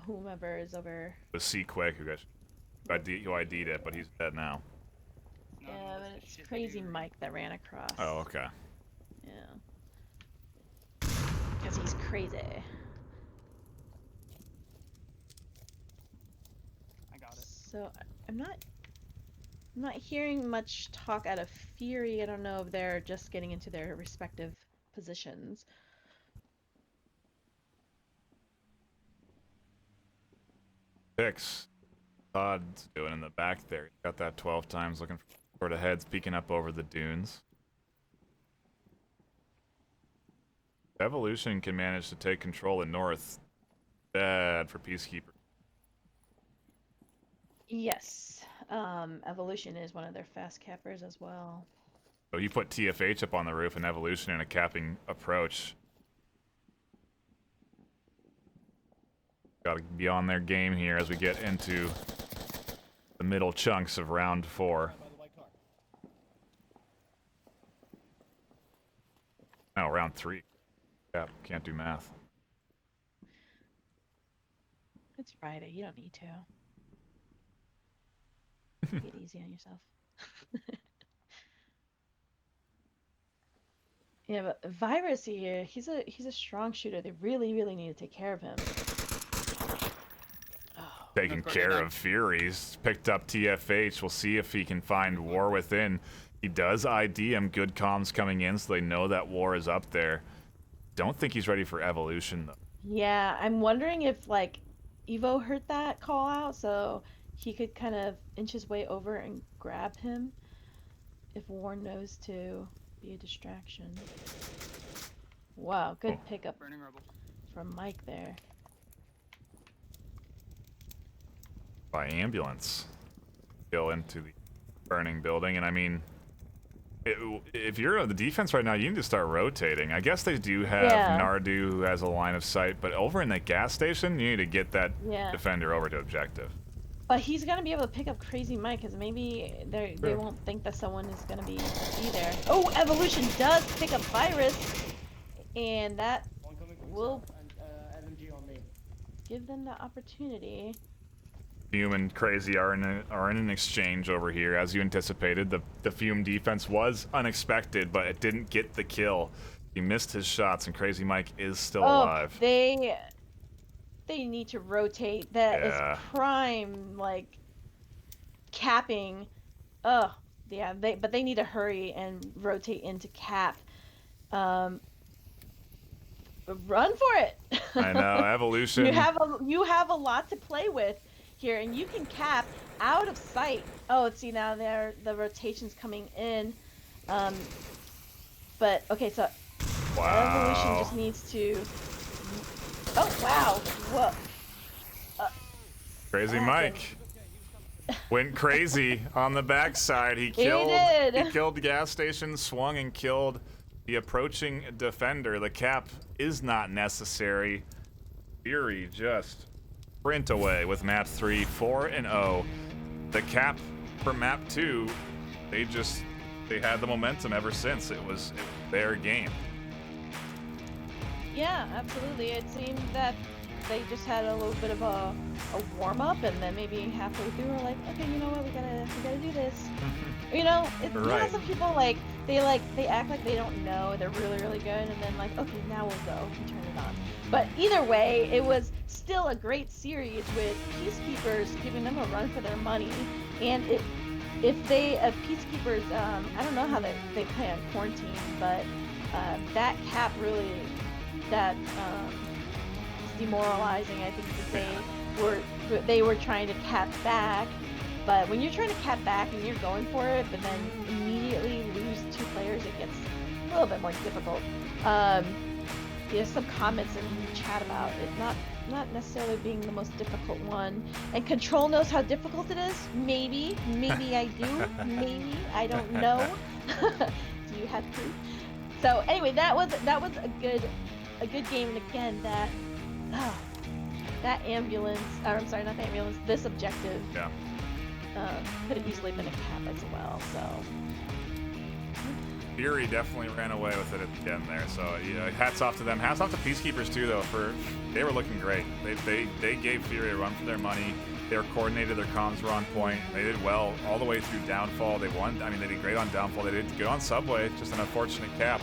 Whomever is over. It was C-Quick who ID'd it, but he's dead now. Yeah, but it's Crazy Mike that ran across. Oh, okay. Yeah. Because he's crazy. I got it. So I'm not hearing much talk out of Fury. I don't know if they're just getting into their respective positions. Six. Todd's doing in the back there. He's got that 12 times looking for the heads peeking up over the dunes. Evolution can manage to take control in North. Bad for Peacekeeper. Yes. Evolution is one of their fast cappers as well. So you put TFH up on the roof and Evolution in a capping approach. Got to be on their game here as we get into the middle chunks of round 4. No, round 3. Yeah, can't do math. It's Friday. You don't need to. Take it easy on yourself. Yeah, but Virus here, he's a strong shooter. They really, really need to take care of him. Oh. Taking care of Furies. Picked up TFH. We'll see if he can find War Within. He does ID him. Good comms coming in, so they know that War is up there. Don't think he's ready for Evolution, though. Yeah, I'm wondering if, like, Evo heard that call out, so he could kind of inch his way over and grab him if War knows to be a distraction. Wow, good pickup from Mike there. By ambulance. Go into the burning building, and I mean, if you're on the defense right now, you need to start rotating. I guess they do have Nardu who has a line of sight, but over in the gas station, you need to get that defender over to objective. But he's gonna be able to pick up Crazy Mike, because maybe they won't think that someone is gonna be there. Oh, Evolution does pick up Virus, and that will give them the opportunity. Fume and Crazy are in an exchange over here, as you anticipated. The Fume defense was unexpected, but it didn't get the kill. He missed his shots, and Crazy Mike is still alive. They need to rotate. That is prime, like, capping. But they need to hurry and rotate into cap. Run for it. I know, Evolution. You have a lot to play with here, and you can cap out of sight. Oh, see, now the rotation's coming in. But okay, so Evolution just needs to. Oh wow! What? Crazy Mike went crazy on the backside. He killed the gas station, swung and killed the approaching defender. The cap is not necessary. Fury just sprint away with map 3, 4-0. The cap for map 2, they had the momentum ever since. It was their game. Yeah, absolutely. It seemed that they just had a little bit of a warm-up, and then maybe halfway through we're like, okay, you know what, we gotta do this. You know, it's you know, some people they act like they don't know, they're really, really good, and then like, okay, now we'll go and turn it on. But either way, it was still a great series with Peacekeepers giving them a run for their money, and if Peacekeepers, I don't know how they play on quarantine, but that cap really. That is demoralizing. I think that they were trying to cap back, but when you're trying to cap back and you're going for it, but then immediately lose 2 players, it gets a little bit more difficult. There's some comments in the chat about it not necessarily being the most difficult one, and Control knows how difficult it is. Maybe I do. Maybe I don't know. Do you have proof? So anyway, that was a good game, and again, that ambulance, or I'm sorry, not the ambulance, this objective could have easily been a cap as well, so. Fury definitely ran away with it at the end there, so hats off to them. Hats off to Peacekeepers too, though, they were looking great. They gave Fury a run for their money. They were coordinated, their comms were on point. They did well all the way through Downfall. They won. I mean, they did great on Downfall. They did good on Subway, just an unfortunate cap,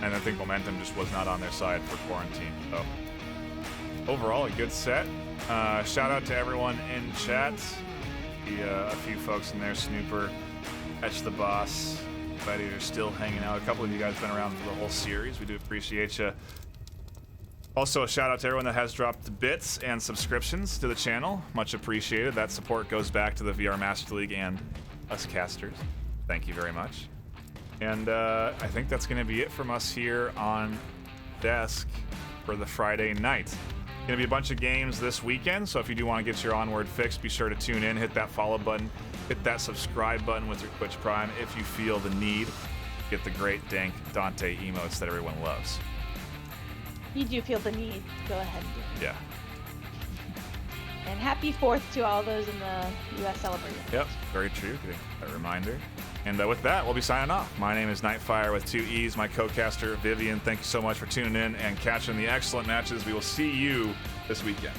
and I think momentum just was not on their side for quarantine. So overall, a good set. Shout out to everyone in chat. A few folks in there, Snooper, Etch the Boss, Betty are still hanging out. A couple of you guys been around for the whole series. We do appreciate you. Also, a shout out to everyone that has dropped bits and subscriptions to the channel. Much appreciated. That support goes back to the VR Master League and us casters. Thank you very much. And I think that's going to be it from us here on Desk for the Friday night. Going to be a bunch of games this weekend, so if you do want to get your Onward fix, be sure to tune in, hit that follow button, hit that subscribe button with your Twitch Prime if you feel the need. get the great dank Dante emotes that everyone loves. You do feel the need. Go ahead and do it. Yeah. And happy 4th to all those in the U.S. celebrating. Yep, very true. Getting a reminder. And with that, we'll be signing off. My name is NightFiree with 2 E's. My co-caster, Vivian, thank you so much for tuning in and catching the excellent matches. We will see you this weekend.